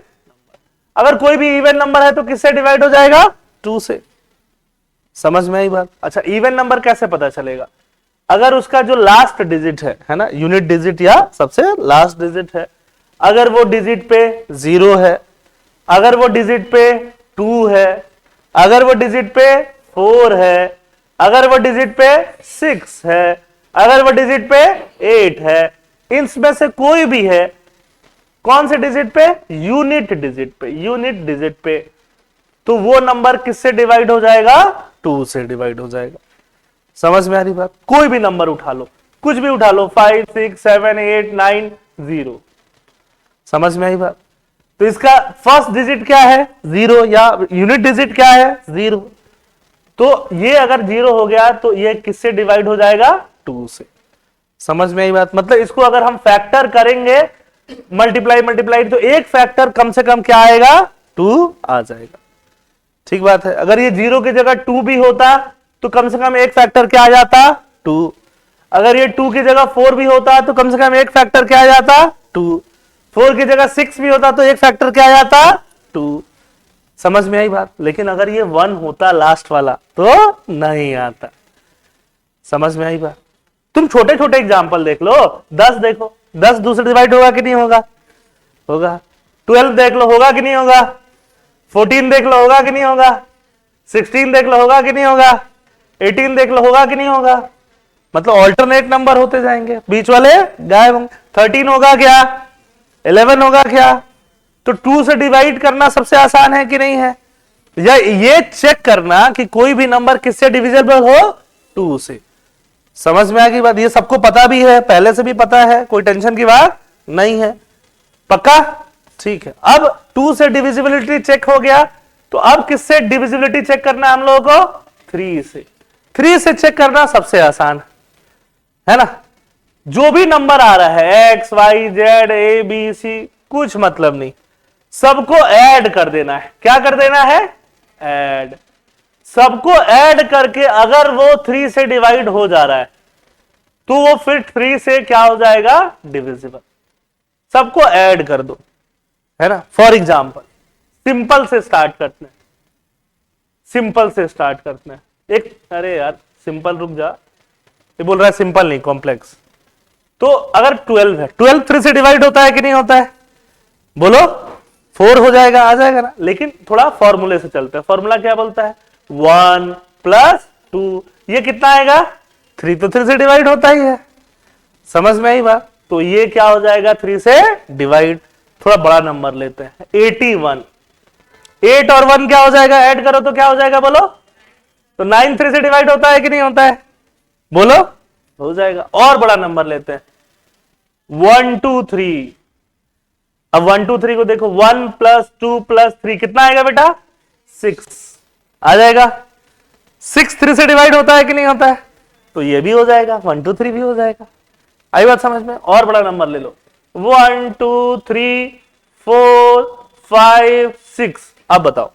अगर कोई भी इवन नंबर है तो किससे डिवाइड हो जाएगा, 2 से। समझ में आई बात? अच्छा, इवन नंबर कैसे पता चलेगा? अगर उसका जो लास्ट डिजिट है ना, यूनिट डिजिट या सबसे लास्ट डिजिट है, अगर वो डिजिट पे 0 है, अगर वो डिजिट पे 2 है, अगर वो डिजिट पे 4 है, अगर वो डिजिट पे 6 है, अगर वो डिजिट पे 8 है, इनमें से कोई भी है, कौन से डिजिट पे, यूनिट डिजिट पे, यूनिट डिजिट पे, तो वो नंबर किससे डिवाइड हो जाएगा, 2 से डिवाइड हो जाएगा। समझ में आ रही बात? कोई भी नंबर उठा लो, कुछ भी उठा लो, 5 6 7 8 9 0। समझ में आई बात? तो इसका फर्स्ट डिजिट क्या है, 0, या यूनिट डिजिट क्या है, 0। तो ये अगर 0 हो गया तो ये किससे डिवाइड हो जाएगा, 2 से। समझ में आई बात? मतलब इसको अगर हम फैक्टर करेंगे, मल्टीप्लाई तो एक फैक्टर कम से कम क्या आएगा, 2 आ जाएगा। ठीक बात है। अगर ये 0 की जगह 2 भी होता तो कम से कम एक फैक्टर क्या आ जाता, 2। अगर ये 2 की जगह 4 भी होता तो कम से कम एक फैक्टर क्या आ जाता, 2। 4 की जगह 6 भी होता तो एक फैक्टर क्या आ जाता, 2। समझ में आई बात? लेकिन अगर ये 1 होता लास्ट वाला तो नहीं आता। समझ में आई बात? तुम छोटे छोटे एग्जाम्पल देख लो, 10 देखो, 10 2 से डिवाइड होगा कि नहीं होगा, होगा। 12 देख लो, होगा कि नहीं होगा। 14 देख लो, होगा कि नहीं होगा। 16 देख लो, होगा कि नहीं होगा। 18 देख लो, होगा कि नहीं होगा। मतलब ऑल्टरनेट नंबर होते जाएंगे, बीच वाले गायब होंगे। 13 होगा क्या, 11 होगा क्या। तो 2 से डिवाइड करना सबसे आसान है कि नहीं है, या ये चेक करना कि कोई भी नंबर किससे डिविजिबल हो, 2 से। समझ में आ गई बात? ये सबको पता भी है, पहले से भी पता है, कोई टेंशन की बात नहीं है। पक्का? ठीक है। अब 2 से डिविजिबिलिटी चेक हो गया, तो अब किससे डिविजिबिलिटी चेक करना है हम लोगों को, 3 से। 3 से चेक करना सबसे आसान है ना। जो भी नंबर आ रहा है, X Y Z A B C, कुछ मतलब नहीं, सबको ऐड कर देना है। क्या कर देना है, ऐड। सबको ऐड करके अगर वो 3 से डिवाइड हो जा रहा है तो वो फिर 3 से क्या हो जाएगा, डिविजिबल। सबको ऐड कर दो, है ना। फॉर एग्जाम्पल सिंपल से स्टार्ट करते हैं, सिंपल से स्टार्ट करते हैं। एक, अरे यार सिंपल रुक जा, ये बोल रहा है सिंपल नहीं कॉम्प्लेक्स। तो अगर 12 है, 12 3 से डिवाइड होता है कि नहीं होता है, बोलो 4 हो जाएगा, आ जाएगा ना। लेकिन थोड़ा फॉर्मूले से चलते हैं। फॉर्मूला क्या बोलता है, 1 + 2, ये कितना आएगा 3, तो 3 से डिवाइड होता ही है, समझ में आई बात। तो ये क्या हो जाएगा 3 से डिवाइड। थोड़ा बड़ा नंबर लेते हैं, 81। 8 और 1 क्या हो जाएगा, ऐड करो तो क्या हो जाएगा बोलो। तो 9 3 से डिवाइड होता है कि नहीं होता है, बोलो, हो जाएगा। और बड़ा नंबर लेते हैं 1 2 3। अब 1 2 3 को देखो, 1 + 2 + 3 कितना आएगा बेटा, 6 आ जाएगा। 6 3 से डिवाइड होता है कि नहीं होता है, तो ये भी हो जाएगा, 1 2 3 भी हो जाएगा। आई बात समझ में। और बड़ा नंबर ले लो, 1 2 3 4 5 6। अब बताओ,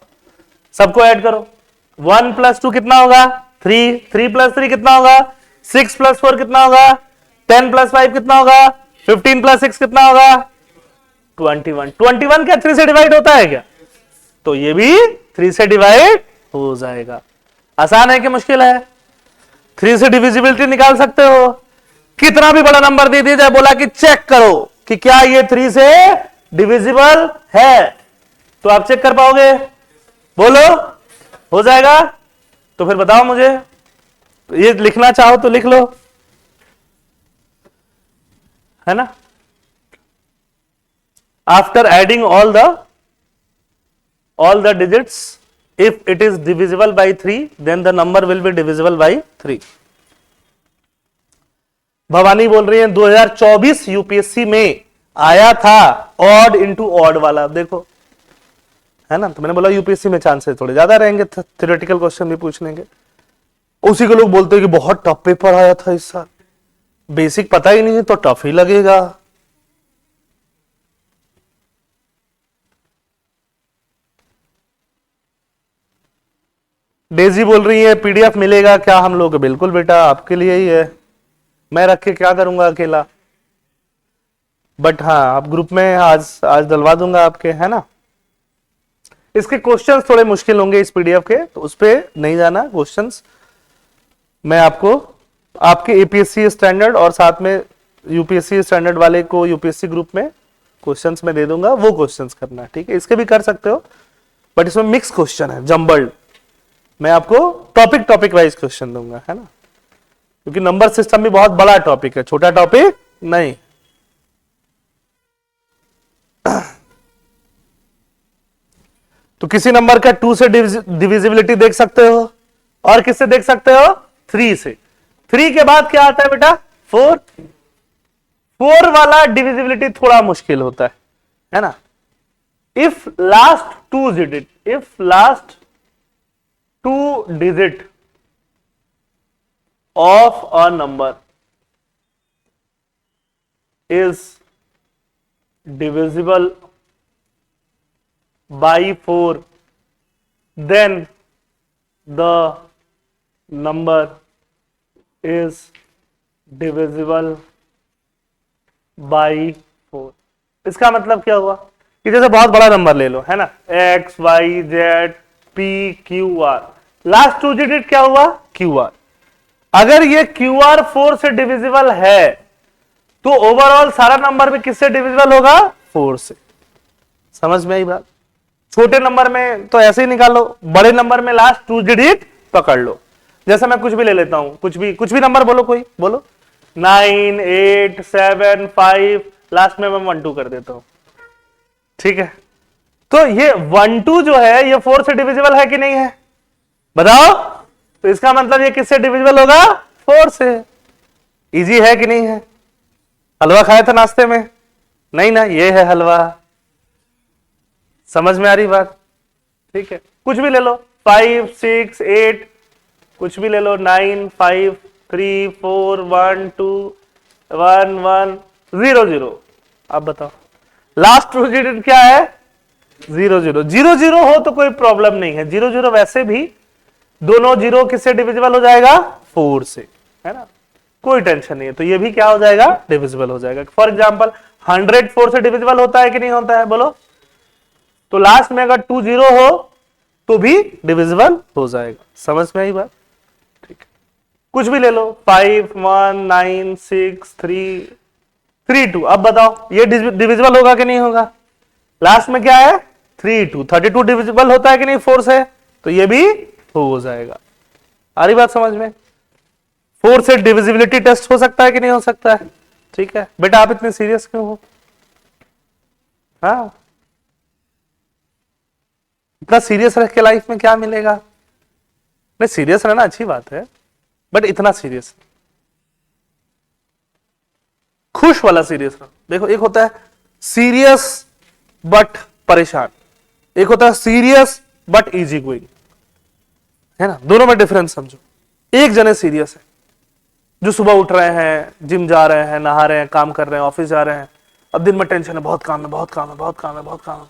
सबको ऐड करो। 1 + 2 कितना होगा, 3, 3 + 3 कितना होगा, 6 + 4 कितना होगा, 10 + 5 कितना होगा, 15 + 6 कितना होगा, 21। 21 क्या 3 से डिवाइड होता है क्या, तो ये भी 3 से डिवाइड हो जाएगा। आसान है कि मुश्किल है, 3 से डिविजिबिलिटी निकाल सकते हो। कितना भी बड़ा नंबर दे दिया जाए, बोला कि चेक करो कि क्या ये 3 से डिविजिबल है, तो आप चेक कर पाओगे, बोलो हो जाएगा। तो फिर बताओ मुझे, ये लिखना चाहो तो लिख लो, है ना। After adding all the digits, if it is divisible by 3 then the number will be divisible by 3। Bhavani बोल रही है 2024 यूपीएससी में आया था ऑड इंटू ऑड वाला, देखो, है ना। तो मैंने बोला यूपीएससी में चांसेस थोड़े ज्यादा रहेंगे थ्योरेटिकल क्वेश्चन भी पूछ लेंगे। उसी को लोग बोलते हैं कि बहुत टफ पेपर आया था इस साल, बेसिक पता ही नहीं है तो टफ ही लगेगा। डेजी बोल रही है पीडीएफ मिलेगा क्या हम लोग, बिल्कुल बेटा आपके लिए ही है, मैं रख के क्या करूंगा अकेला, बट हाँ आप ग्रुप में आज डलवा दूंगा आपके, है ना। इसके क्वेश्चंस थोड़े मुश्किल होंगे इस पीडीएफ के, तो उस पर नहीं जाना। क्वेश्चंस मैं आपको आपके एपीएससी स्टैंडर्ड और साथ में यूपीएससी स्टैंडर्ड वाले को यूपीएससी ग्रुप में क्वेश्चंस मैं दे दूंगा, वो क्वेश्चंस करना, ठीक है। इसके भी कर सकते हो, बट इसमें मिक्स क्वेश्चन है, जंबल्ड। मैं आपको टॉपिक वाइज क्वेश्चन दूंगा, है ना, क्योंकि नंबर सिस्टम भी बहुत बड़ा टॉपिक है, छोटा टॉपिक नहीं। तो किसी नंबर का 2 से डिविजिबिलिटी देख सकते हो, और किससे देख सकते हो, 3 से। 3 के बाद क्या आता है बेटा, 4। 4 वाला डिविजिबिलिटी थोड़ा मुश्किल होता है ना। If last 2 digit of a number is divisible by 4, then the number is divisible by 4। इसका मतलब क्या हुआ कि जैसे बहुत बड़ा नंबर ले लो, है ना, x y z p q r, last 2 digit क्या हुआ, क्यू आर। अगर ये क्यू आर 4 से डिविजिबल है तो ओवरऑल सारा नंबर भी किससे डिविजिबल होगा, 4 से। समझ में आई बात। छोटे नंबर में तो ऐसे ही निकालो, बड़े नंबर में लास्ट 2 डिजिट पकड़ लो। जैसे मैं कुछ भी ले लेता हूं, कुछ भी नंबर बोलो, कोई बोलो, 9 8 7 5, लास्ट में मैं 1 2 कर देता हूं, ठीक है। तो ये 1 2 जो है ये 4 से डिविजिबल है कि नहीं है, बताओ। तो इसका मतलब ये किससे डिविजिबल होगा, 4 से। इजी है कि नहीं है। हलवा खाया था नाश्ते में, नहीं ना, ये है हलवा। समझ में आ रही बात, ठीक है। कुछ भी ले लो, 5 6 8, कुछ भी ले लो, 9 5 3 4 1 2 1 1 0 0। अब बताओ लास्ट 2 डिजिट क्या है, 0 0 0 0 हो तो कोई प्रॉब्लम नहीं है। 0 0 वैसे भी दोनों जीरो किससे डिविजिबल हो जाएगा? 4 से, है ना, कोई टेंशन नहीं है। तो ये भी क्या हो जाएगा? डिविजिबल हो जाएगा। फॉर एग्जाम्पल 100 4 से डिविजिबल होता है कि नहीं होता है? बोलो। तो लास्ट में अगर 2 0 हो तो भी डिविजिबल हो जाएगा। समझ में आई बात? ठीक है, कुछ भी ले लो, 5 1 9 6 3 3 2। अब बताओ ये डिविजिबल होगा कि नहीं होगा? लास्ट में क्या है? 3 2, 32 डिविजिबल होता है कि नहीं 4 से? तो ये भी हो जाएगा। आ रही बात समझ में? 4 से डिविजिबिलिटी टेस्ट हो सकता है कि नहीं हो सकता है? ठीक है बेटा, आप इतने सीरियस क्यों हो? हाँ, इतना सीरियस रह के लाइफ में क्या मिलेगा? नहीं, सीरियस रहना अच्छी बात है, बट इतना सीरियस, खुश वाला सीरियस रहना। देखो, एक होता है सीरियस बट परेशान, एक होता है सीरियस बट इजी गोइंग, है ना, दोनों में डिफरेंस समझो। एक जने सीरियस है जो सुबह उठ रहे हैं, जिम जा रहे हैं, नहा रहे हैं, काम कर रहे हैं, ऑफिस जा रहे हैं, अब दिन में टेंशन है, बहुत काम है, बहुत काम है, बहुत काम है, बहुत काम है,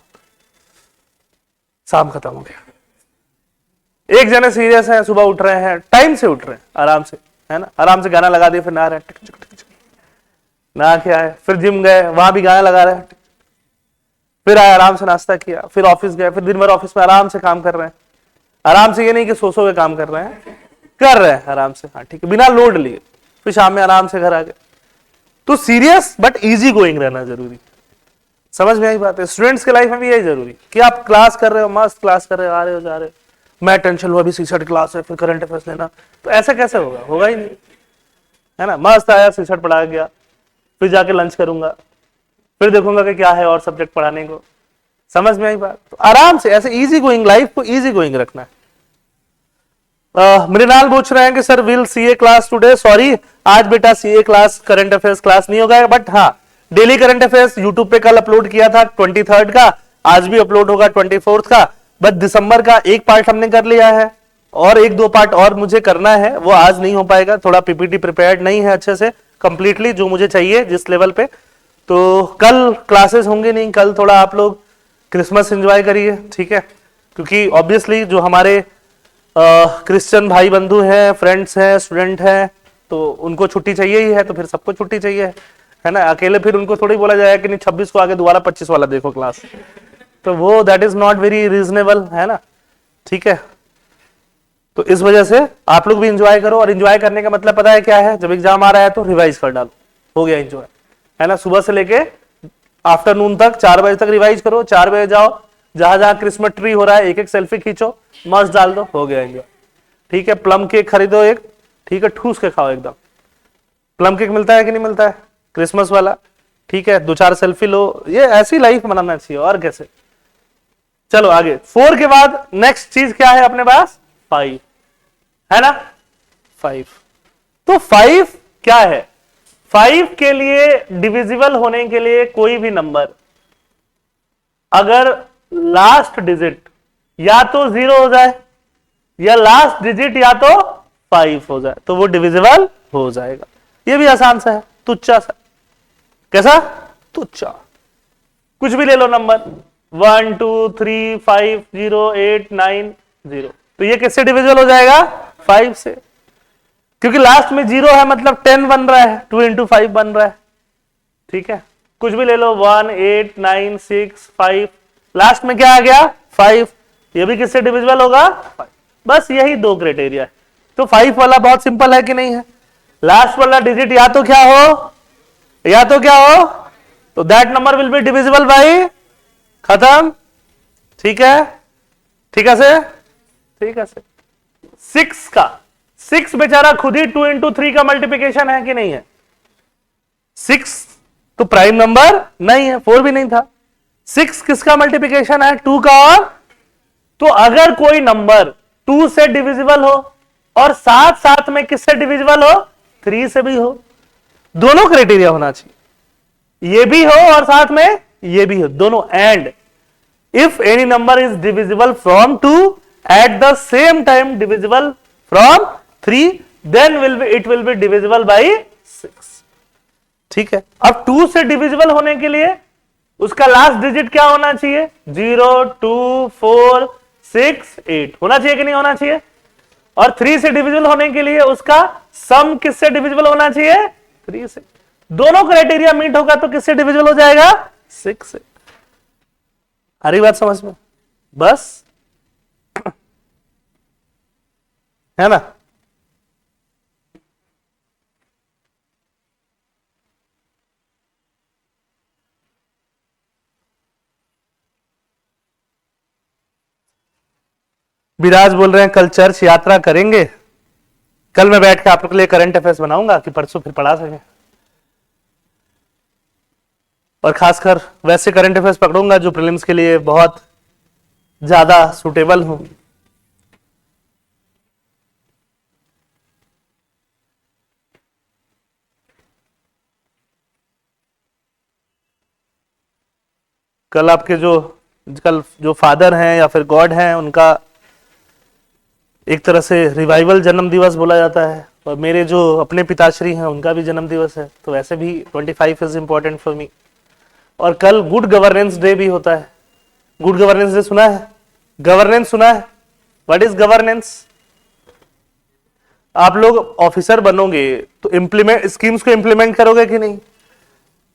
शाम खत्म हो गया। एक जने सीरियस है, सुबह उठ रहे हैं, टाइम से उठ रहे हैं, आराम से, है ना, आराम से गाना लगा दिया, फिर नहा रहे हैं, नहा के आए, फिर जिम गए, वहां भी गाना लगा रहे हैं, फिर आए, आराम से नाश्ता किया, फिर ऑफिस गए, फिर दिन भर ऑफिस में आराम से काम कर रहे हैं, आराम से, ये नहीं कि सो के काम कर रहे हैं, कर रहे हैं आराम से, हाँ ठीक है, बिना लोड लिए, फिर शाम में आराम से घर आ गए। तो सीरियस बट इजी गोइंग रहना जरूरी। समझ में आई बात है? स्टूडेंट्स के लाइफ में भी यही जरूरी कि आप क्लास कर रहे हो, मस्त क्लास कर रहे हो, आ रहे हो, जा रहे हो, मैं टेंशन हुआ, अभी सीसेट क्लास है, फिर करंट अफेयर्स लेना, तो ऐसा कैसे होगा? होगा ही नहीं, है ना। मस्त आया, सीसेट पढ़ा गया, फिर जाके लंच करूंगा, फिर देखूंगा कि क्या है और सब्जेक्ट पढ़ाने को। समझ में आई बात? तो आराम से ऐसे इजी गोइंग, लाइफ को इजी गोइंग रखना है। मृणाल पूछ रहे हैं कि sir will CA class today? Sorry, आज बेटा CA class, current affairs class नहीं होगा, बट हाँ डेली करंट अफेयर्स यूट्यूब पे कल अपलोड किया था 23 का, आज भी अपलोड होगा 24 का, बट दिसंबर का एक पार्ट हमने कर लिया है और 1-2 पार्ट और मुझे करना है, वो आज नहीं हो पाएगा, थोड़ा पीपीटी प्रिपेयर्ड नहीं है अच्छे से कंप्लीटली जो मुझे चाहिए जिस लेवल पे। तो कल क्लासेस होंगे नहीं, कल थोड़ा आप लोग क्रिसमस एंजॉय करिए, ठीक है, क्योंकि ऑब्वियसली जो हमारे क्रिश्चियन भाई बंधु हैं, फ्रेंड्स हैं, स्टूडेंट हैं, तो उनको छुट्टी चाहिए ही है, तो फिर सबको छुट्टी चाहिए है ना। अकेले फिर उनको थोड़ी बोला जाएगा कि नहीं 26 को आगे दोबारा 25 वाला देखो क्लास, तो वो that is not very reasonable, है ना, ठीक है। तो इस वजह से आप लोग भी एंजॉय करो, और एंजॉय करने का मतलब पता है क्या है? जब एग्जाम आ रहा है तो रिवाइज कर डालो, हो गया एंजॉय, है ना। सुबह से लेके आफ्टरनून तक 4 बजे तक रिवाइज करो, 4 बजे जाओ, जहां जहां क्रिसमस ट्री हो रहा है एक एक सेल्फी खींचो, मस्त डाल दो, हो गया एंजॉय, ठीक है। प्लम केक खरीदो एक, ठीक है, ठूस के खाओ एकदम। प्लम केक मिलता है कि नहीं मिलता है क्रिसमस वाला, ठीक है, 2-4 सेल्फी लो, ये ऐसी लाइफ बनाना चाहिए, और कैसे। चलो आगे, 4 के बाद नेक्स्ट चीज क्या है अपने पास? 5, है ना, 5। तो 5 क्या है? 5 के लिए डिविजिबल होने के लिए कोई भी नंबर अगर लास्ट डिजिट या तो 0 हो जाए या लास्ट डिजिट या तो 5 हो जाए तो वो डिविजिबल हो जाएगा। ये भी आसान सा है, तुच्चा सा। कैसा? तुच्चा। कुछ भी ले लो नंबर, 1 2 3 5 0 8 9 0, तो ये किससे डिविजिबल हो जाएगा? 5 से, क्योंकि लास्ट में 0 है, मतलब 10 बन रहा है, 2 into 5 बन रहा है, ठीक है। कुछ भी ले लो, 1 8 9 6 5, लास्ट में क्या आ गया? 5, ये भी किससे डिविजिबल होगा? 5। बस यही 2 क्राइटेरिया है। तो 5 वाला बहुत सिंपल है कि नहीं है? लास्ट वाला डिजिट या तो क्या हो, या तो क्या हो, तो that number will be divisible bye, खत्म, ठीक है, ठीक है से, ठीक है से। 6 का, 6 बेचारा खुद ही 2 into 3 का मल्टीप्लिकेशन है कि नहीं है? 6 तो प्राइम नंबर नहीं है, 4 भी नहीं था। 6 किसका मल्टीप्लिकेशन है? 2 का। और तो अगर कोई नंबर 2 से डिविजिबल हो और साथ साथ में किससे डिविजिबल हो? 3 से भी हो, दोनों क्राइटेरिया होना चाहिए, ये भी हो और साथ में ये भी हो, दोनों। And if any number is divisible from 2 at the same time divisible from 3, then it will be divisible by 6, ठीक है। अब 2 से डिविजिबल होने के लिए उसका लास्ट डिजिट क्या होना चाहिए? 0 2 4 6 8 होना चाहिए कि नहीं होना चाहिए? और 3 से डिविजिबल होने के लिए उसका सम किससे डिविजिबल होना चाहिए? 3 से। दोनों क्राइटेरिया मीट होगा तो किससे डिविजिबल हो जाएगा? 6 से। आ रही बात समझ में? बस, है ना? विराज बोल रहे हैं कल चर्च यात्रा करेंगे। कल मैं बैठ के आप लोग के लिए करंट अफेयर्स बनाऊंगा कि परसों फिर पढ़ा सके, और खासकर वैसे करंट अफेयर्स पकड़ूंगा जो प्रीलिम्स के लिए बहुत ज्यादा सुटेबल हो। कल आपके जो फादर हैं या फिर गॉड हैं, उनका एक तरह से रिवाइवल जन्म दिवस बोला जाता है, और मेरे जो अपने पिताश्री हैं उनका भी जन्म दिवस है, तो वैसे भी 25 इज इंपॉर्टेंट फॉर मी। और कल गुड गवर्नेंस डे भी होता है। गुड गवर्नेंस डे सुना है? गवर्नेंस सुना है? What is governance? आप लोग ऑफिसर बनोगे तो इंप्लीमेंट स्कीम्स को इंप्लीमेंट करोगे कि नहीं?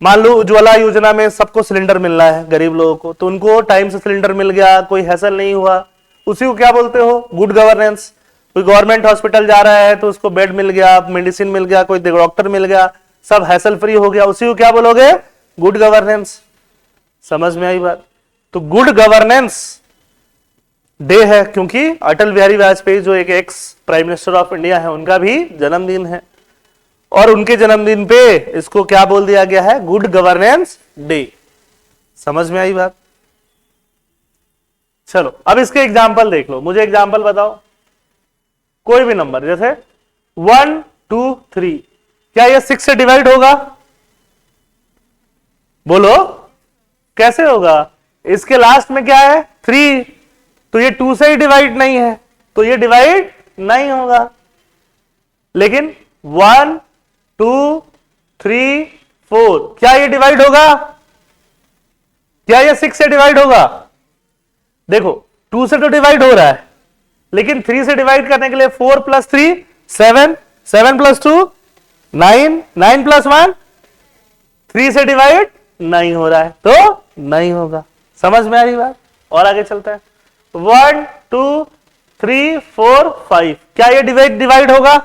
मान लो उज्ज्वला योजना में सबको सिलेंडर मिलना है गरीब लोगों को, तो उनको टाइम से सिलेंडर मिल गया, कोई हैसल नहीं हुआ, उसी को क्या बोलते हो? Good governance. कोई गवर्नमेंट हॉस्पिटल जा रहा है तो उसको बेड मिल गया, मेडिसिन मिल गया, कोई डॉक्टर मिल गया, सब हैसल फ्री हो गया, उसी को क्या बोलोगे? Good governance. समझ में आई बात? तो गुड गवर्नेंस डे है क्योंकि अटल बिहारी वाजपेयी जो एक ex prime minister of India है, उनका भी जन्मदिन है, और उनके जन्मदिन पे इसको क्या बोल दिया गया है? Good governance day. समझ में आई बात? चलो अब इसके एग्जाम्पल देख लो। मुझे एग्जाम्पल बताओ, कोई भी नंबर, जैसे 1 2 3, क्या ये 6 से डिवाइड होगा? बोलो कैसे होगा? इसके लास्ट में क्या है? 3, तो ये 2 से ही डिवाइड नहीं है, तो ये डिवाइड नहीं होगा। लेकिन 1 2 3 4, क्या ये डिवाइड होगा? क्या ये 6 से डिवाइड होगा? देखो 2 से तो डिवाइड हो रहा है, लेकिन 3 से डिवाइड करने के लिए 4 + 3 7, 7 + 2 9, 9 + 1 3 से डिवाइड नहीं हो रहा है, तो नहीं होगा। समझ में आ रही बात? और आगे चलता है। 1 2 3 4 5, क्या ये डिवाइड होगा?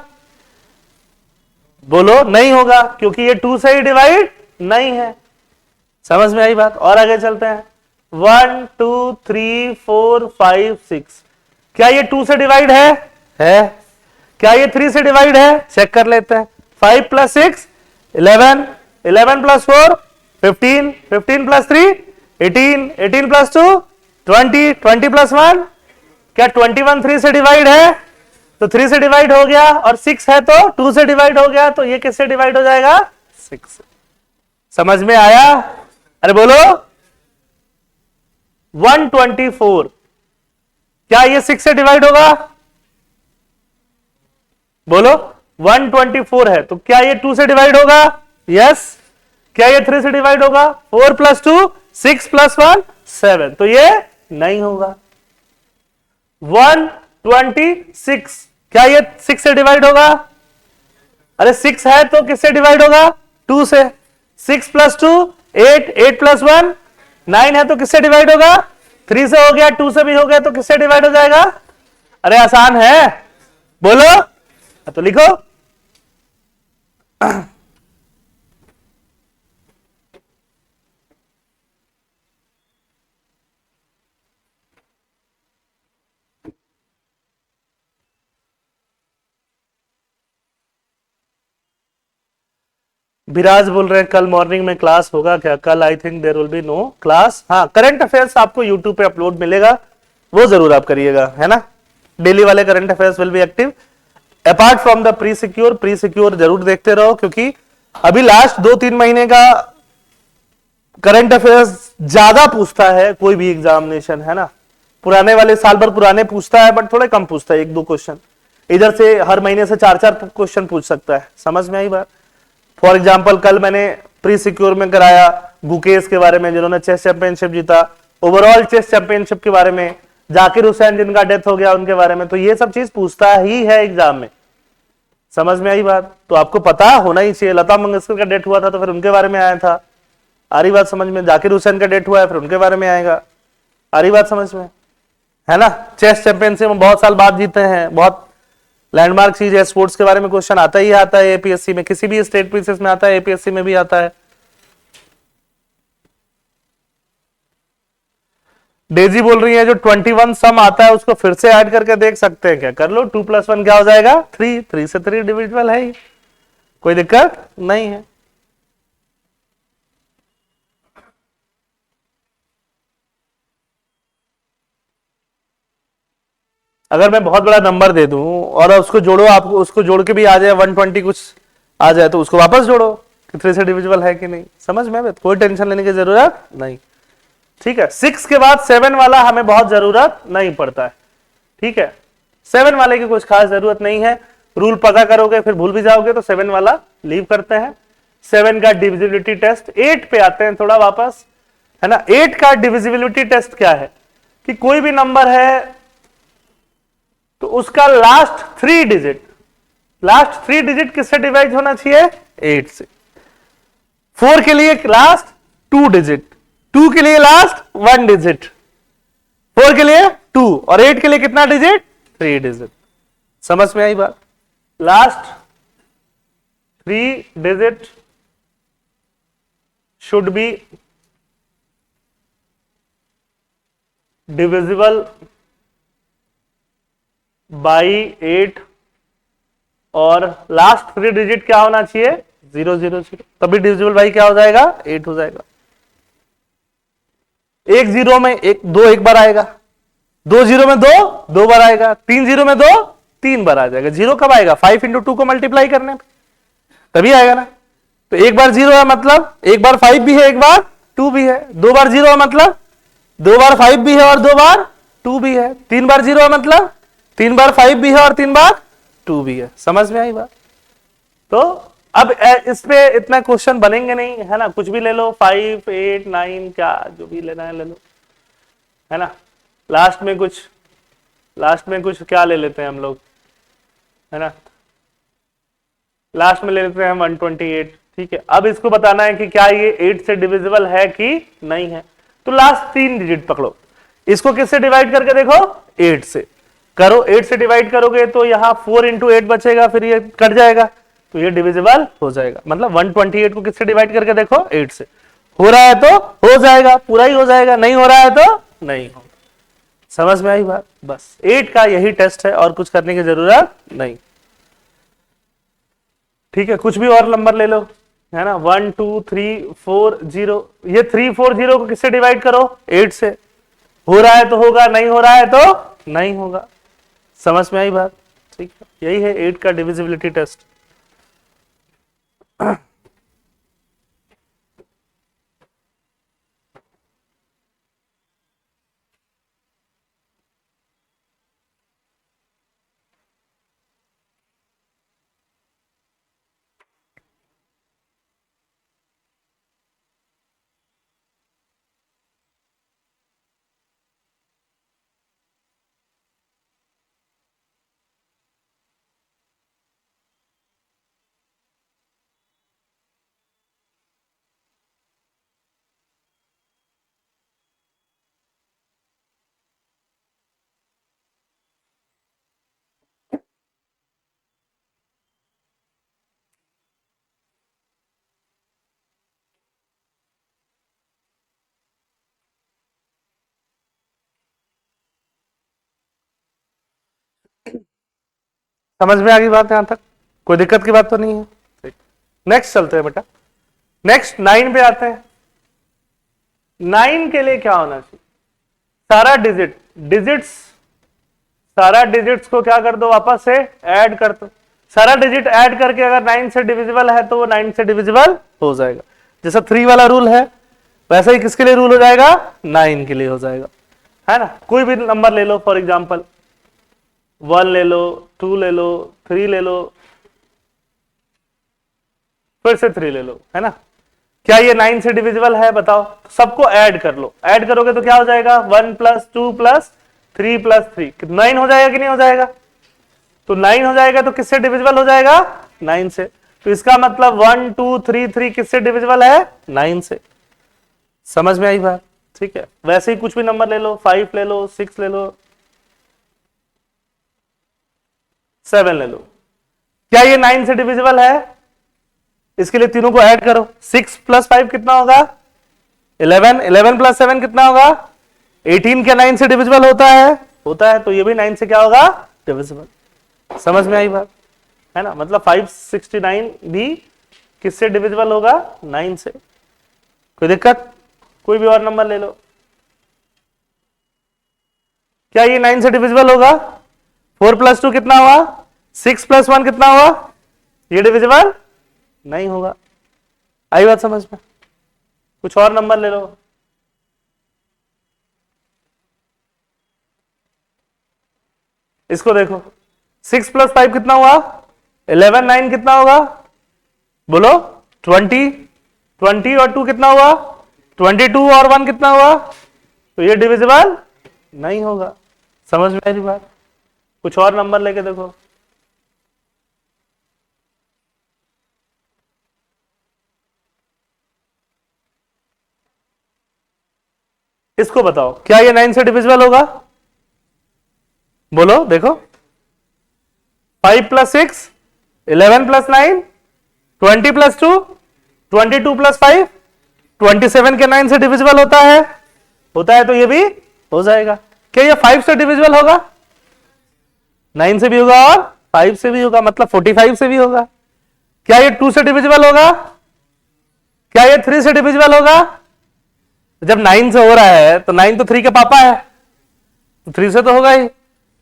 बोलो नहीं होगा, क्योंकि ये 2 से ही डिवाइड नहीं है। समझ में आई बात? और आगे चलते हैं। 1 2 3 4 5 6, क्या ये 2 से डिवाइड है? क्या ये 3 से डिवाइड है? चेक कर लेते हैं। 5 + 6 11, 11 + 4 15, 15 + 3 18, 18 + 2 20, 20 + 1, क्या 21 3 से डिवाइड है? तो 3 से डिवाइड हो गया, और 6 है तो 2 से डिवाइड हो गया, तो ये किससे डिवाइड हो जाएगा? 6 से। समझ में आया? अरे बोलो। 124, क्या ये 6 से डिवाइड होगा? बोलो 124 है, तो क्या ये 2 से डिवाइड होगा? यस। क्या ये 3 से डिवाइड होगा? 4 + 2 6 + 1 7, तो ये नहीं होगा। 126, क्या ये 6 से डिवाइड होगा? अरे 6 है तो किससे डिवाइड होगा? 2 से। 6 + 2 8, 8 + 1 9 है तो किससे डिवाइड होगा? 3 से हो गया, 2 से भी हो गया, तो किससे डिवाइड हो जाएगा? अरे आसान है, बोलो तो लिखो। विराज बोल रहे हैं कल मॉर्निंग में क्लास होगा क्या? कल I think there will be no class. हाँ, करंट अफेयर्स आपको यूट्यूब पे अपलोड मिलेगा, वो जरूर आप करिएगा, है ना? डेली वाले current affairs will be active apart from the pre secure जरूर देखते रहो, क्योंकि अभी लास्ट 2-3 महीने का करंट अफेयर्स ज्यादा पूछता है कोई भी एग्जामिनेशन, है ना? पुराने वाले साल भर पुराने पूछता है, बट थोड़े कम पूछता है, 1-2 क्वेश्चन। इधर से हर महीने से 4-4 क्वेश्चन पूछ सकता है। समझ में आई बात? फॉर एग्जाम्पल कल मैंने प्री सिक्योर में कराया गुकेश के बारे में, जिन्होंने चेस चैंपियनशिप जीता, ओवरऑल चेस चैंपियनशिप के बारे में, जाकिर हुसैन जिनका डेथ हो गया उनके बारे में, तो ये सब चीज पूछता ही है एग्जाम में। समझ में आई बात? तो आपको पता होना ही चाहिए। लता मंगेशकर का डेथ हुआ था तो फिर उनके बारे में आया था, आ रही बात समझ में? जाकिर हुसैन का डेथ हुआ है फिर उनके बारे में आएगा, आ रही बात समझ में? है ना? चेस चैंपियनशिप में बहुत साल बाद जीते हैं, बहुत लैंडमार्क चीज है। स्पोर्ट्स के बारे में क्वेश्चन आता ही आता है एपीएससी में, किसी भी स्टेट पीसीएस में आता है, एपीएससी में भी आता है। डेजी बोल रही है जो 21 सम आता है उसको फिर से ऐड करके देख सकते हैं क्या? कर लो, 2 + 1 क्या हो जाएगा? 3। 3 से 3 डिविजिबल है ही, कोई दिक्कत नहीं है। अगर मैं बहुत बड़ा नंबर दे दूं और उसको जोड़ो, आपको उसको जोड़ के भी आ जाए 120 कुछ आ जाए तो उसको वापस जोड़ो कि 3 से डिविजिबल है कि नहीं। समझ में? कोई टेंशन लेने की जरूरत नहीं। ठीक है, 6 के बाद 7 वाला हमें बहुत जरूरत नहीं पड़ता है। ठीक है, 7 वाले की कुछ खास जरूरत नहीं है। रूल पता करोगे फिर भूल भी जाओगे, तो 7 वाला लीव करते हैं। 7 का डिविजिबिलिटी टेस्ट। 8 पे आते हैं थोड़ा वापस, है ना? 8 का डिविजिबिलिटी टेस्ट क्या है कि कोई भी नंबर है तो उसका लास्ट 3 डिजिट, लास्ट 3 डिजिट किससे डिवाइड होना चाहिए? 8 से। 4 के लिए लास्ट 2 डिजिट, 2 के लिए लास्ट 1 डिजिट, 4 के लिए 2 और 8 के लिए कितना डिजिट? 3 डिजिट। समझ में आई बात? Last 3 digit should be divisible by 8 और लास्ट 3 डिजिट क्या होना चाहिए? 0 0 0, तभी डिविजिबल बाई क्या हो जाएगा? 8 हो जाएगा। 1 0 में 1 2 एक बार आएगा, 2 0 में 2 2 बार आएगा, 3 0 में 2 3 बार आ जाएगा। 0 कब आएगा? 5 × 2 को मल्टीप्लाई करने पे तभी आएगा ना। तो एक बार 0 है मतलब एक बार 5 भी है, एक बार 2 भी है। 2 बार 0 है मतलब 2 बार 5 भी है और 2 बार 2 भी है। 3 बार 0 है मतलब 3 बार 5 भी है और 3 बार 2 भी है। समझ में आई बात? तो अब इस पे इतना क्वेश्चन बनेंगे नहीं, है ना? कुछ भी ले लो, 5 8 9 क्या जो भी लेना है ले लो, है ना? लास्ट में कुछ क्या ले लेते हैं हम लोग, है ना? लास्ट में ले लेते हैं 128। ठीक है, अब इसको बताना है कि क्या ये 8 से डिविजिबल है कि नहीं है। तो लास्ट 3 डिजिट पकड़ो, इसको किससे डिवाइड करके देखो? 8 से करो। 8 से डिवाइड करोगे तो यहां 4 × 8 बचेगा, फिर ये कट जाएगा तो ये डिविजिबल हो जाएगा। मतलब 128 को किससे डिवाइड करके देखो? 8 से। हो रहा है तो हो जाएगा, पूरा ही हो जाएगा, नहीं हो रहा है तो नहीं होगा। समझ में आई बात? बस 8 का यही टेस्ट है और कुछ करने की जरूरत नहीं। ठीक है, कुछ भी और नंबर ले लो, है ना? 1 2 3 4 0, ये 3 4 0 को किससे डिवाइड करो? 8 से। हो रहा है तो होगा, नहीं हो रहा है तो नहीं होगा। समझ में आई बात? ठीक है, यही है 8 का डिविजिबिलिटी टेस्ट। समझ में आ गई बात? यहां तक कोई दिक्कत की बात तो नहीं है? नेक्स्ट चलते हैं बेटा। नेक्स्ट 9 पे आते हैं। 9 के लिए क्या होना चाहिए? सारा डिजिट्स को क्या कर दो? वापस से ऐड कर दो। सारा डिजिट ऐड करके अगर 9 से डिविजिबल है तो वो 9 से डिविजिबल हो जाएगा। जैसा 3 वाला रूल है वैसा ही किसके लिए रूल हो जाएगा? 9 के लिए हो जाएगा, है ना? कोई भी नंबर ले लो, फॉर एग्जाम्पल 1 ले लो, 2 ले लो, 3 ले लो, फिर से 3 ले लो, है ना? क्या ये 9 से डिविजिबल है? बताओ। सबको ऐड कर लो, ऐड करोगे तो क्या हो जाएगा? 1 + 2 + 3 प्लस 3 9 हो जाएगा कि नहीं हो जाएगा? तो 9 हो जाएगा तो किससे डिविजिबल हो जाएगा? 9 से। तो इसका मतलब 1 2 3 3 किससे डिविजिबल है? 9 से। समझ में आई बात? ठीक है, वैसे ही कुछ भी नंबर ले लो, 5 ले लो, 6 ले लो, 7 ले लो। क्या ये 9 से डिविजिबल है? इसके लिए तीनों को ऐड करो। 6 प्लस 5 कितना होगा? 11। 11 प्लस 7 कितना होगा? 18। क्या 9 से डिविजिबल होता है? होता है। तो ये भी 9 से क्या होगा? डिविजिबल। समझ में आई बात? है ना, मतलब 569 भी किससे डिविजिबल होगा? 9 से। कोई दिक्कत? कोई भी और नंबर ले लो। क्या ये 9 से डिविजिबल होगा? 4 प्लस 2 कितना हुआ? 6 प्लस 1 कितना हुआ? ये डिविजिबल नहीं होगा। आई बात समझ में? कुछ और नंबर ले लो। इसको देखो, 6 प्लस 5 कितना हुआ? 11। 9 कितना होगा? बोलो। 20। 20 और 2 कितना हुआ? 22 और 1 कितना हुआ? तो ये डिविजिबल नहीं होगा। समझ में आई बात? कुछ और नंबर लेके देखो। इसको बताओ, क्या ये 9 से डिविजिबल होगा? बोलो, देखो। 5 प्लस 6, 11 प्लस 9, 20 प्लस 2, 22 प्लस 5, 27 के 9 से डिविजिबल होता है? होता है। तो ये भी हो जाएगा। क्या ये 5 से डिविजिबल होगा? 9 से भी होगा और 5 से भी होगा, मतलब 45 से भी होगा। क्या ये 2 से डिविजिबल होगा? क्या ये 3 से डिविजिबल होगा? जब 9 से हो रहा है तो 9 तो 3 के पापा है, तो 3 से तो होगा ही।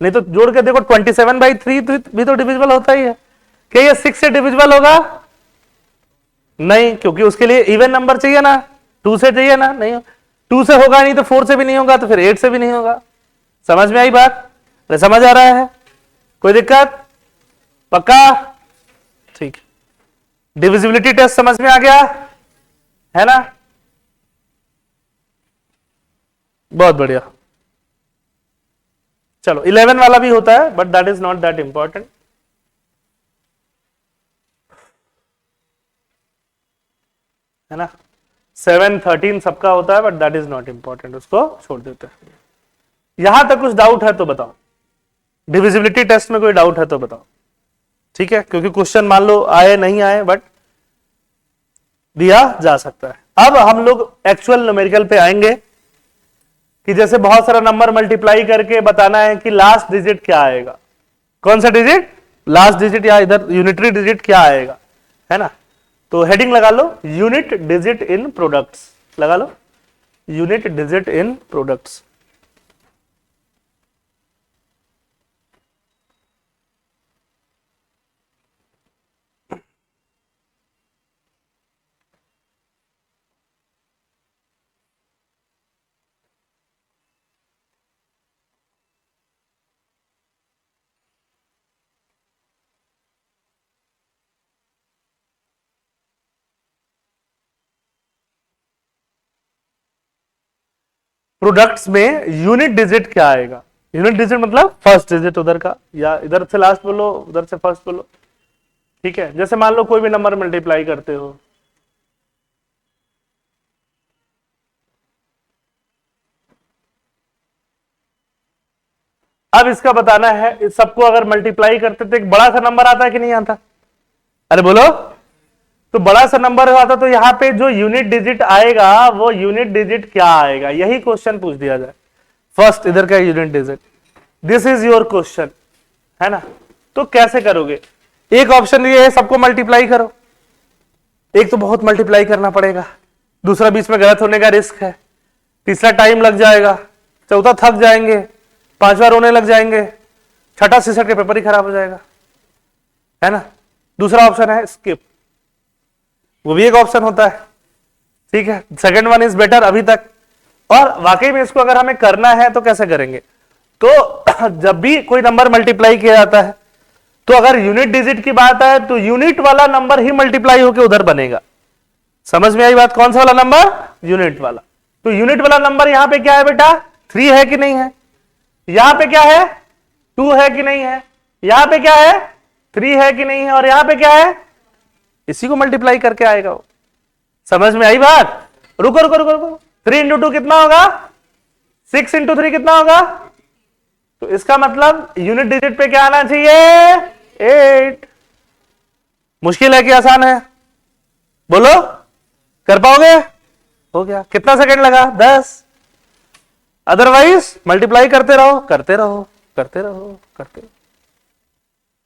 नहीं तो जोड़ के देखो, 27/3 भी तो डिविजिबल होता ही है। क्या ये 6 से डिविजिबल होगा? नहीं, क्योंकि उसके लिए इवन नंबर चाहिए ना, 2 से चाहिए ना। नहीं, 2 से होगा नहीं तो 4 से भी नहीं होगा, तो फिर 8 से भी नहीं होगा। समझ में आई बात? समझ आ रहा है? कोई दिक्कत? पक्का? ठीक। डिविजिबिलिटी टेस्ट समझ में आ गया है ना? बहुत बढ़िया। चलो, 11 वाला भी होता है, but that is not that important, है ना। 7 13 सबका होता है, but that is not important, उसको छोड़ देते हैं। यहां तक कुछ डाउट है तो बताओ। डिविजिबिलिटी टेस्ट में कोई डाउट है तो बताओ। ठीक है, क्योंकि क्वेश्चन मान लो आए नहीं आए, बट दिया जा सकता है। अब हम लोग एक्चुअल न्यूमेरिकल पे आएंगे कि जैसे बहुत सारा नंबर मल्टीप्लाई करके बताना है कि लास्ट डिजिट क्या आएगा। कौन सा डिजिट? लास्ट डिजिट, या इधर यूनिटरी डिजिट क्या आएगा, है ना। तो हेडिंग लगा लो, यूनिट डिजिट इन प्रोडक्ट्स। लगा लो, unit digit in products. Products में यूनिट डिजिट क्या आएगा? यूनिट डिजिट मतलब फर्स्ट डिजिट उधर का, या इधर से लास्ट बोलो, उधर से फर्स्ट बोलो। ठीक है, जैसे मान लो कोई भी नंबर मल्टीप्लाई करते हो, अब इसका बताना है, इस सबको अगर मल्टीप्लाई करते तो एक बड़ा सा नंबर आता है कि नहीं आता? अरे बोलो। तो बड़ा सा नंबर आता तो यहां पे जो यूनिट डिजिट आएगा वो यूनिट डिजिट क्या आएगा, यही क्वेश्चन पूछ दिया जाए। फर्स्ट इधर का unit digit, this is your question, है ना। तो कैसे करोगे? एक ऑप्शन ये है, सबको मल्टीप्लाई करो। एक तो बहुत मल्टीप्लाई करना पड़ेगा, दूसरा बीच में गलत होने का रिस्क है, तीसरा टाइम लग जाएगा, चौथा थक जाएंगे, पांचवा रोने लग जाएंगे, छठा सीसट के पेपर ही खराब हो जाएगा, है ना। दूसरा ऑप्शन है स्किप, वो भी एक ऑप्शन होता है। ठीक है, सेकंड वन इज बेटर अभी तक। और वाकई में इसको अगर हमें करना है तो कैसे करेंगे? तो जब भी कोई नंबर मल्टीप्लाई किया जाता है, तो अगर यूनिट डिजिट की बात है तो यूनिट वाला नंबर ही मल्टीप्लाई होकर उधर बनेगा। समझ में आई बात? कौन सा वाला नंबर? यूनिट वाला। तो यूनिट वाला नंबर यहां पे क्या है बेटा? 3 है कि नहीं है? यहां पे क्या है, 2 है कि नहीं है, यहां पे क्या है, 3 है कि नहीं है, और यहां पे क्या है, इसी को मल्टीप्लाई करके आएगा वो। समझ में आई बात? रुको रुको रुको रुको, 3 इंटू 2 कितना होगा, 6 इंटू 3 कितना होगा, तो इसका मतलब यूनिट डिजिट पे क्या आना चाहिए, 8। मुश्किल है कि आसान है, बोलो, कर पाओगे? हो गया। कितना सेकंड लगा, 10। अदरवाइज मल्टीप्लाई करते रहो करते रहो करते रहो करते रहो,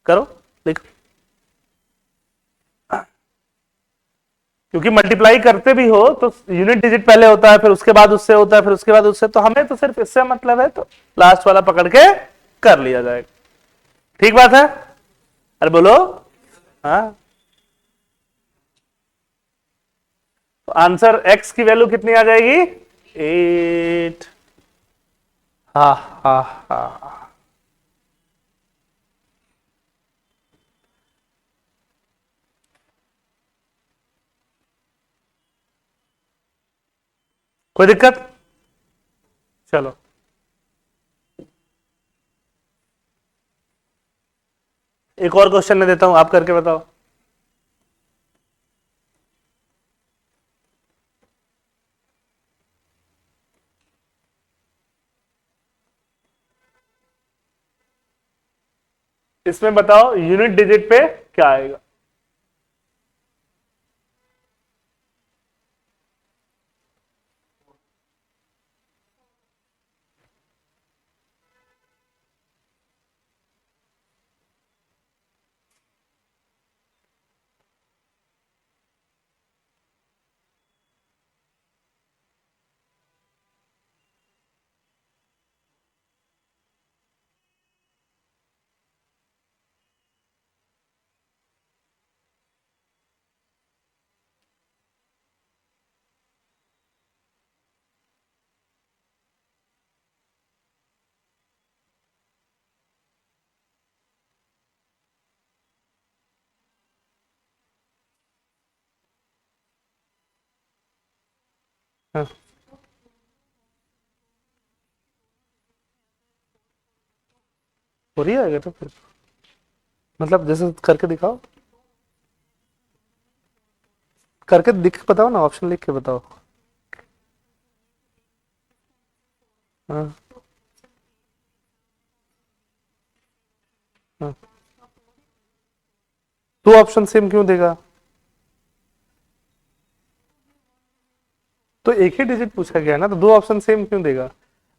करो, लिखो। क्योंकि मल्टीप्लाई करते भी हो तो यूनिट डिजिट पहले होता है, फिर उसके बाद उससे होता है, फिर उसके बाद उससे, तो हमें तो सिर्फ इससे मतलब है, तो लास्ट वाला पकड़ के कर लिया जाएगा। ठीक बात है? अरे बोलो। हाँ, तो आंसर x की वैल्यू कितनी आ जाएगी, 8। हा हा हा। कोई दिक्कत? चलो, एक और क्वेश्चन मैं देता हूं, आप करके बताओ। इसमें बताओ यूनिट डिजिट पे क्या आएगा। हाँ, हो रही आएगा तो फिर मतलब जैसे करके दिखाओ, करके दिख बताओ ना, ऑप्शन लिख के बताओ। हाँ हाँ, दो ऑप्शन सेम क्यों देगा? तो एक ही डिजिट पूछा गया ना, तो दो ऑप्शन सेम क्यों देगा?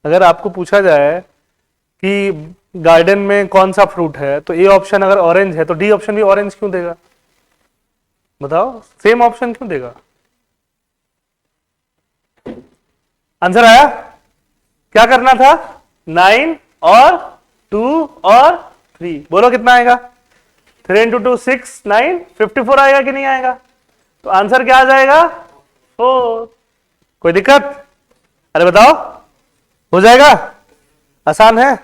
अगर आपको पूछा जाए कि गार्डन में कौन सा फ्रूट है, तो ए ऑप्शन अगर ऑरेंज है तो डी ऑप्शन भी ऑरेंज क्यों देगा? बताओ, सेम ऑप्शन क्यों देगा? आंसर आया? क्या करना था, 9 और 2 और 3, बोलो कितना आएगा, 3 इंटू 2 6 9 54 आएगा कि नहीं आएगा? तो आंसर क्या आ जाएगा, 4। कोई दिक्कत? अरे बताओ, हो जाएगा, आसान है।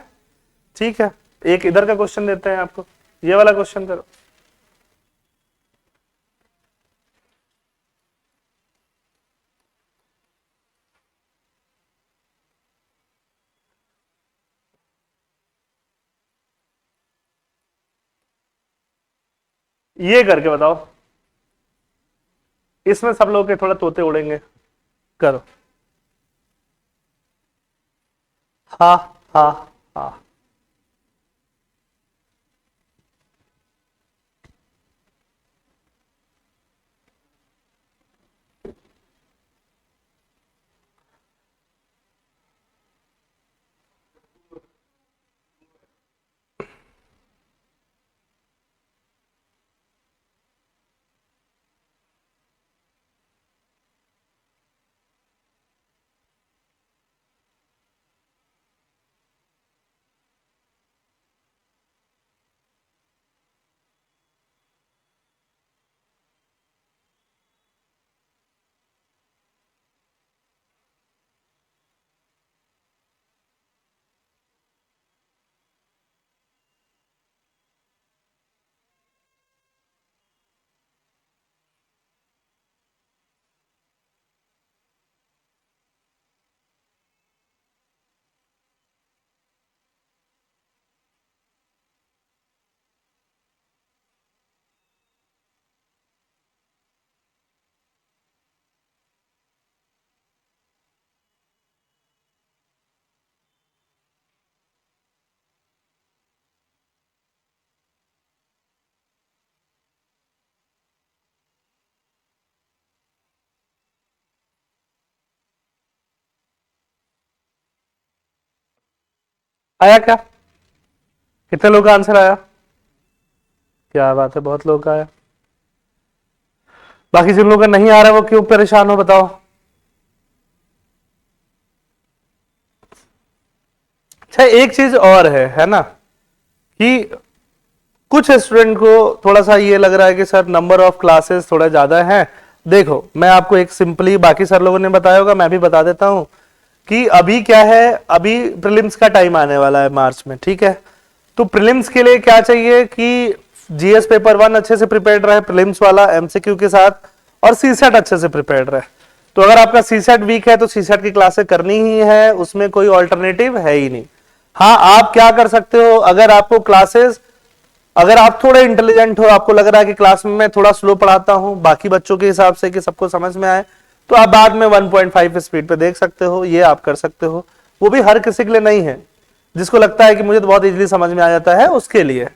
ठीक है, एक इधर का क्वेश्चन देते हैं आपको, ये वाला क्वेश्चन करो। ये करके बताओ, इसमें सब लोग के थोड़ा तोते उड़ेंगे, करो। हा हा हा। आया क्या? कितने लोग का आंसर आया? क्या बात है, बहुत लोग का आया। बाकी जिन लोगों का नहीं आ रहा वो क्यों परेशान हो बताओ? अच्छा, एक चीज और है ना, कि कुछ स्टूडेंट को थोड़ा सा ये लग रहा है कि सर नंबर ऑफ क्लासेस थोड़ा ज्यादा है। देखो मैं आपको एक सिंपली, बाकी सर लोगों ने बताया होगा, मैं भी बता देता हूं कि अभी क्या है, अभी प्रीलिम्स का टाइम आने वाला है मार्च में, ठीक है। तो प्रीलिम्स के लिए क्या चाहिए कि जीएस पेपर 1 अच्छे से प्रिपेयर्ड रहे, प्रीलिम्स वाला एमसीक्यू के साथ, और सीसेट अच्छे से प्रिपेयर्ड रहे। तो अगर आपका सीसेट वीक है तो सीसेट की क्लासेस करनी ही है, उसमें कोई ऑल्टरनेटिव है ही नहीं। हाँ, आप क्या कर सकते हो, अगर आपको क्लासेस, अगर आप थोड़े इंटेलिजेंट हो, आपको लग रहा है कि क्लास में मैं थोड़ा स्लो पढ़ाता हूं बाकी बच्चों के हिसाब से कि सबको समझ में आए, तो आप बाद में 1.5 स्पीड पे देख सकते हो, ये आप कर सकते हो। वो भी हर किसी के लिए नहीं है, जिसको लगता है कि मुझे तो बहुत इजीली समझ में आ जाता है उसके लिए।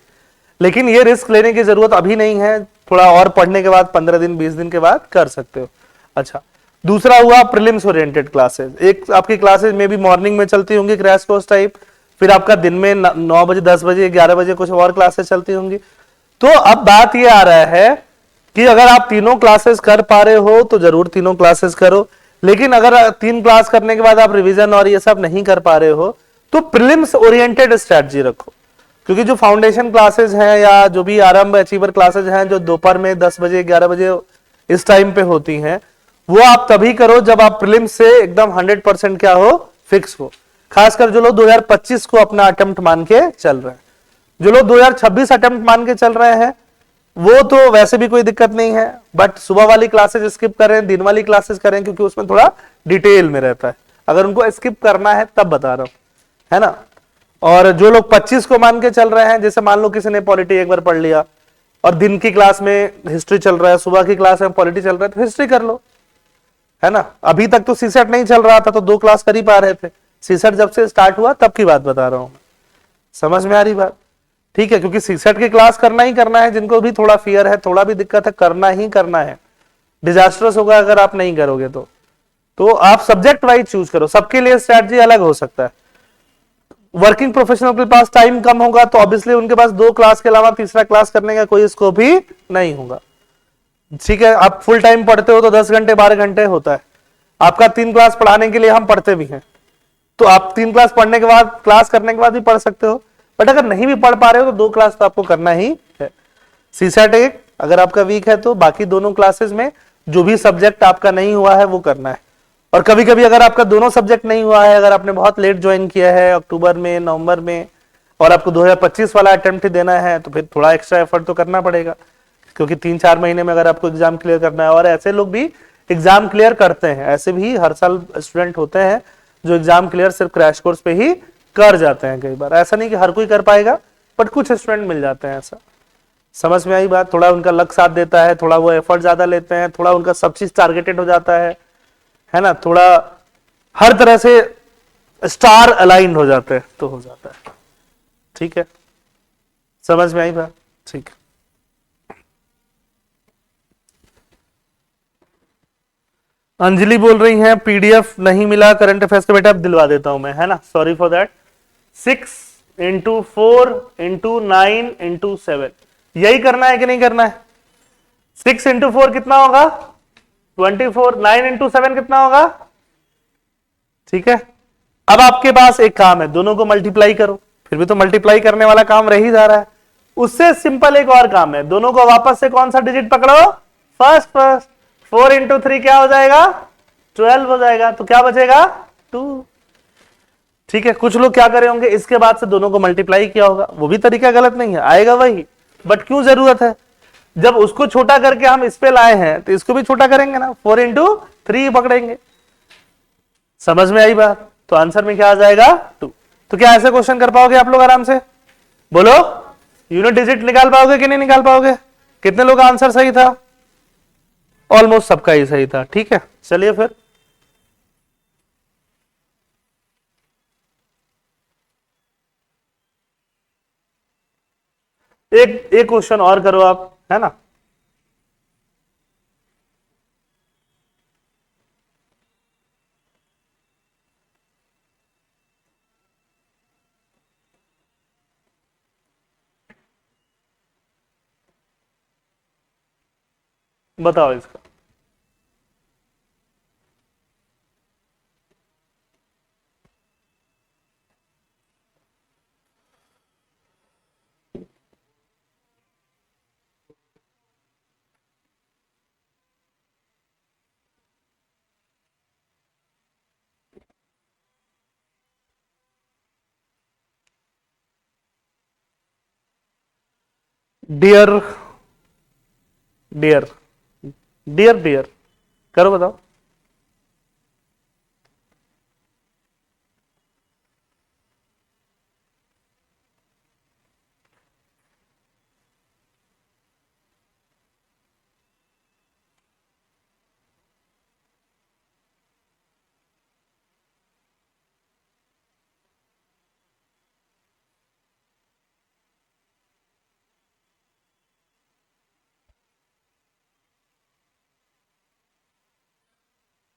लेकिन ये रिस्क लेने की जरूरत अभी नहीं है, थोड़ा और पढ़ने के बाद 15 दिन 20 दिन के बाद कर सकते हो। अच्छा, दूसरा हुआ प्रीलिम्स ओरिएंटेड क्लासेस। एक आपकी क्लासेस में भी मॉर्निंग में चलती होंगी क्रैश कोर्स टाइप, फिर आपका दिन में 9 बजे 10 बजे 11 बजे कुछ और क्लासेस चलती होंगी। तो अब बात ये आ रहा है कि अगर आप तीनों क्लासेस कर पा रहे हो तो जरूर तीनों क्लासेस करो, लेकिन अगर 3 क्लास करने के बाद आप रिवीजन और ये सब नहीं कर पा रहे हो तो प्रीलिम्स ओरिएंटेड स्ट्रेटजी रखो। क्योंकि जो फाउंडेशन क्लासेस हैं या जो भी आरंभ अचीवर क्लासेस हैं जो दोपहर में 10 बजे 11 बजे इस टाइम पे होती हैं, वो आप तभी करो जब आप प्रीलिम्स से एकदम 100% क्या हो, फिक्स हो। खासकर जो लोग 2025 को अपना अटेम्प्ट मान के चल रहे हैं, जो लोग 2026 अटेम्प्ट मान के चल रहे हैं वो तो वैसे भी कोई दिक्कत नहीं है, बट सुबह वाली क्लासेस स्किप करें, दिन वाली क्लासेस करें, क्योंकि उसमें थोड़ा डिटेल में रहता है। अगर उनको स्किप करना है तब बता रहा हूं, है ना। और जो लोग 25 को मान के चल रहे हैं, जैसे मान लो किसी ने पॉलिटी एक बार पढ़ लिया और दिन की क्लास में हिस्ट्री चल रहा है, सुबह की क्लास में पॉलिटी चल रहा है, तो हिस्ट्री कर लो, है ना। अभी तक तो सीसेट नहीं चल रहा था तो 2 क्लास कर ही पा रहे थे, सीसेट जब से स्टार्ट हुआ तब की बात बता रहा हूं। समझ में आ रही बात? ठीक है, क्योंकि सीसेट की क्लास करना ही करना है, जिनको भी थोड़ा फियर है, थोड़ा भी दिक्कत है, करना ही करना है। डिजास्टर्स होगा अगर आप नहीं करोगे तो आप सब्जेक्ट वाइज चूज करो, सबके लिए स्ट्रैटेजी अलग हो सकता है। वर्किंग प्रोफेशनल के पास टाइम कम होगा तो ऑब्वियसली उनके पास 2 क्लास के अलावा तीसरा क्लास करने का कोई स्कोप ही नहीं होगा। ठीक है, आप फुल टाइम पढ़ते हो तो 10 घंटे 12 घंटे होता है, आपका 3 क्लास पढ़ाने के लिए हम पढ़ते भी हैं, तो आप 3 क्लास पढ़ने के बाद, क्लास करने के बाद भी पढ़ सकते हो। बट अगर नहीं भी पढ़ पा रहे हो तो 2 क्लास तो आपको करना ही है। सीसेट एक अगर आपका वीक है तो बाकी दोनों क्लासेस में जो भी सब्जेक्ट आपका नहीं हुआ है वो करना है। और कभी कभी अगर आपका दोनों सब्जेक्ट नहीं हुआ है, अगर आपने बहुत लेट ज्वाइन किया है अक्टूबर में नवंबर में और आपको 2025 वाला अटेम्प्ट ही देना है, तो फिर थोड़ा एक्स्ट्रा एफर्ट तो करना पड़ेगा, क्योंकि 3-4 महीने में अगर आपको एग्जाम क्लियर करना है। और ऐसे लोग भी एग्जाम क्लियर करते हैं, ऐसे भी हर साल स्टूडेंट होते हैं जो एग्जाम क्लियर सिर्फ क्रैश कोर्स पे ही कर जाते हैं। कई बार ऐसा नहीं कि हर कोई कर पाएगा, बट कुछ स्टूडेंट मिल जाते हैं ऐसा। समझ में आई बात? थोड़ा उनका लक साथ देता है, थोड़ा वो एफर्ट ज्यादा लेते हैं, थोड़ा उनका सब चीज टारगेटेड हो जाता है ना, थोड़ा हर तरह से स्टार अलाइंड हो जाते हैं तो हो जाता है। ठीक है, समझ में आई बात? ठीक है। अंजलि बोल रही हैं पीडीएफ नहीं मिला करंट अफेयर्स का, बेटा अब दिलवा देता हूं मैं, है ना, सॉरी फॉर दैट। 6 × 4 × 9 × 7 यही करना है कि नहीं करना है? 6 × 4 कितना होगा? 24। 9 × 7 कितना होगा? ठीक है, अब आपके पास एक काम है, दोनों को मल्टीप्लाई करो। फिर भी तो मल्टीप्लाई करने वाला काम रह ही जा रहा है। उससे सिंपल एक और काम है, दोनों को वापस से कौन सा डिजिट पकड़ो? First first. 4 × 3 क्या हो जाएगा? 12 हो जाएगा, तो क्या बचेगा? 2। ठीक है, कुछ लोग क्या करे होंगे, इसके बाद से दोनों को मल्टीप्लाई किया होगा, वो भी तरीका गलत नहीं है, आएगा वही, बट क्यों जरूरत है? जब उसको छोटा करके हम इस पे लाए हैं तो इसको भी छोटा करेंगे ना, 4 × 3 पकड़ेंगे। समझ में आई बात? तो आंसर में क्या आ जाएगा? 2। तो क्या ऐसे क्वेश्चन कर पाओगे आप लोग आराम से? बोलो, यूनिट डिजिट निकाल पाओगे कि नहीं निकाल पाओगे? कितने लोग का आंसर सही था? ऑलमोस्ट सबका ही सही था। ठीक है, चलिए फिर एक एक क्वेश्चन और करो आप, है ना। बताओ इसका। डियर डियर डियर डियर करो, बताओ।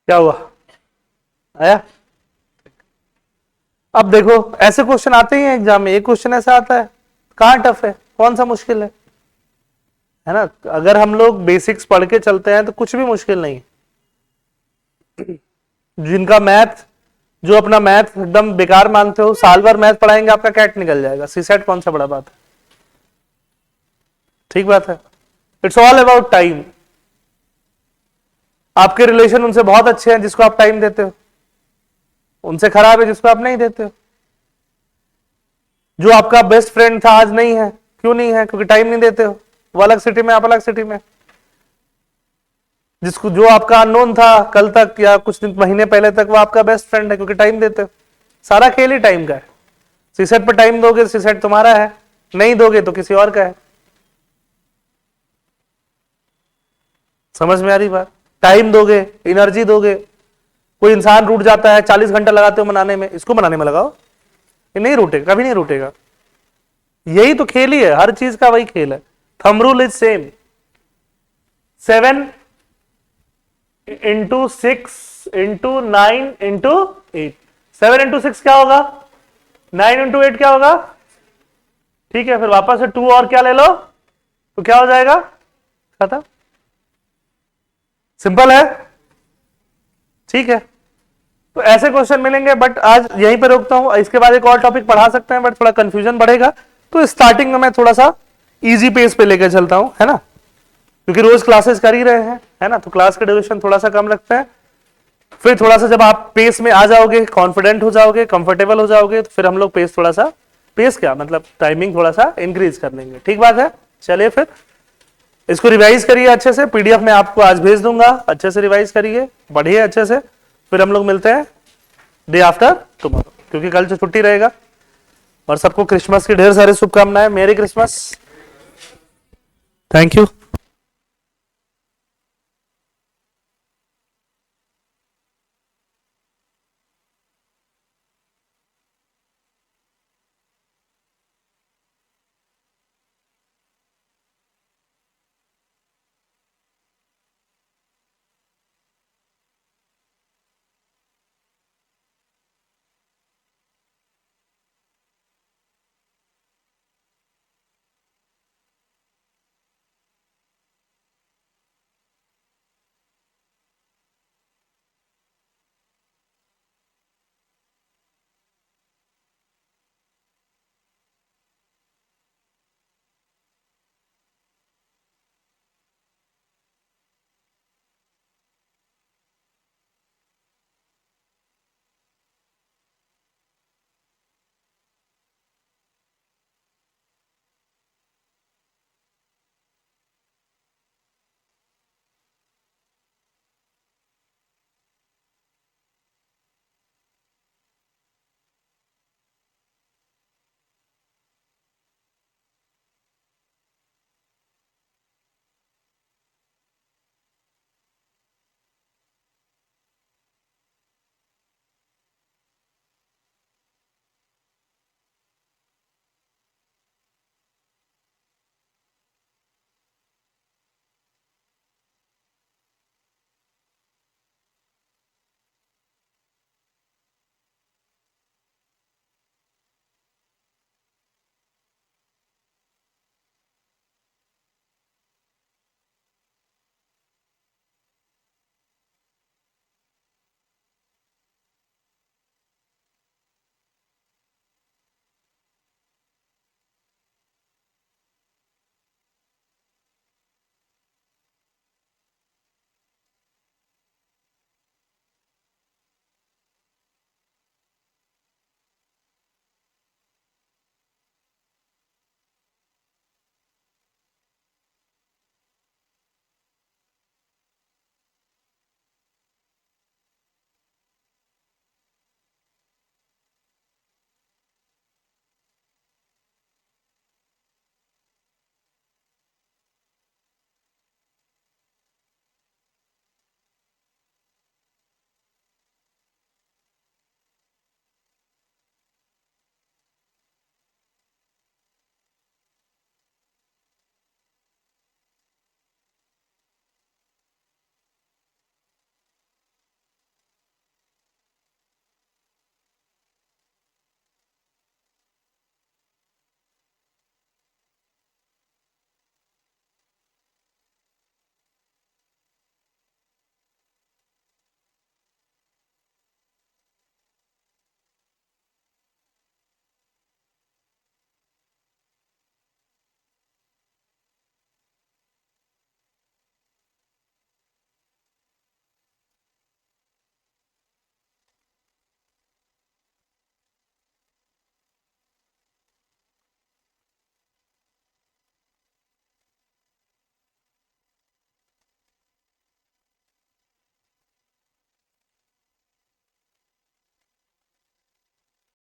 क्या हुआ, आया? अब देखो, ऐसे क्वेश्चन आते ही हैं एग्जाम में। एक क्वेश्चन ऐसा आता है, कहां टफ है, कौन सा मुश्किल है ना? अगर हम लोग बेसिक्स पढ़ के चलते हैं तो कुछ भी मुश्किल नहीं है। जिनका मैथ, जो अपना मैथ एकदम बेकार मानते हो, साल भर मैथ पढ़ाएंगे आपका कैट निकल जाएगा, सीसेट कौन सा बड़ा बात है? ठीक बात है। It's all about time. आपके रिलेशन उनसे बहुत अच्छे हैं जिसको आप टाइम देते हो, उनसे खराब है जिसको आप नहीं देते हो। जो आपका बेस्ट फ्रेंड था आज नहीं है, क्यों नहीं है? क्योंकि टाइम नहीं देते हो। वो अलग सिटी में, आप अलग सिटी में। जिसको, जो आपका अननोन था कल तक या कुछ दिन महीने पहले तक, वो आपका बेस्ट फ्रेंड है, क्योंकि टाइम देते हो। सारा खेल ही टाइम का है। सीसेट पर टाइम दोगे, सीसेट तुम्हारा है, नहीं दोगे तो किसी और का है। समझ में आ रही बात? टाइम दोगे, एनर्जी दोगे। कोई इंसान रूठ जाता है, 40 घंटा लगाते हो मनाने में, इसको मनाने में लगाओ, ये नहीं रूठेगा, कभी नहीं रूठेगा। यही तो खेल ही है, हर चीज का वही खेल है। Thumb rule is same. 7 into 6 into 9 into 8। 7 into 6 क्या होगा? 9 इंटू 8 क्या होगा? ठीक है, फिर वापस से 2 और क्या ले लो तो क्या हो जाएगा? खत्म। सिंपल है, ठीक है। तो ऐसे क्वेश्चन मिलेंगे, बट आज यहीं पे रोकता हूं। इसके बाद एक और टॉपिक पढ़ा सकते हैं, बट थोड़ा कंफ्यूजन बढ़ेगा, तो स्टार्टिंग में मैं थोड़ा सा इजी पेस पे लेकर चलता हूं, है ना? क्योंकि रोज क्लासेस कर ही रहे हैं, है ना? तो क्लास का ड्यूरेशन थोड़ा सा कम रखते हैं। फिर थोड़ा सा जब आप पेस में आ जाओगे, कॉन्फिडेंट हो जाओगे, कंफर्टेबल हो जाओगे, तो फिर हम लोग पेस थोड़ा सा, पेस क्या मतलब टाइमिंग थोड़ा सा इंक्रीज कर लेंगे। ठीक बात है? चलिए फिर इसको रिवाइज करिए अच्छे से। पीडीएफ में आपको आज भेज दूंगा, अच्छे से रिवाइज करिए, पढ़िए अच्छे से। फिर हम लोग मिलते हैं डे आफ्टर टुमारो, क्योंकि कल से छुट्टी रहेगा। और सबको क्रिसमस की ढेर सारी शुभकामनाएं। मेरी क्रिसमस। Thank you.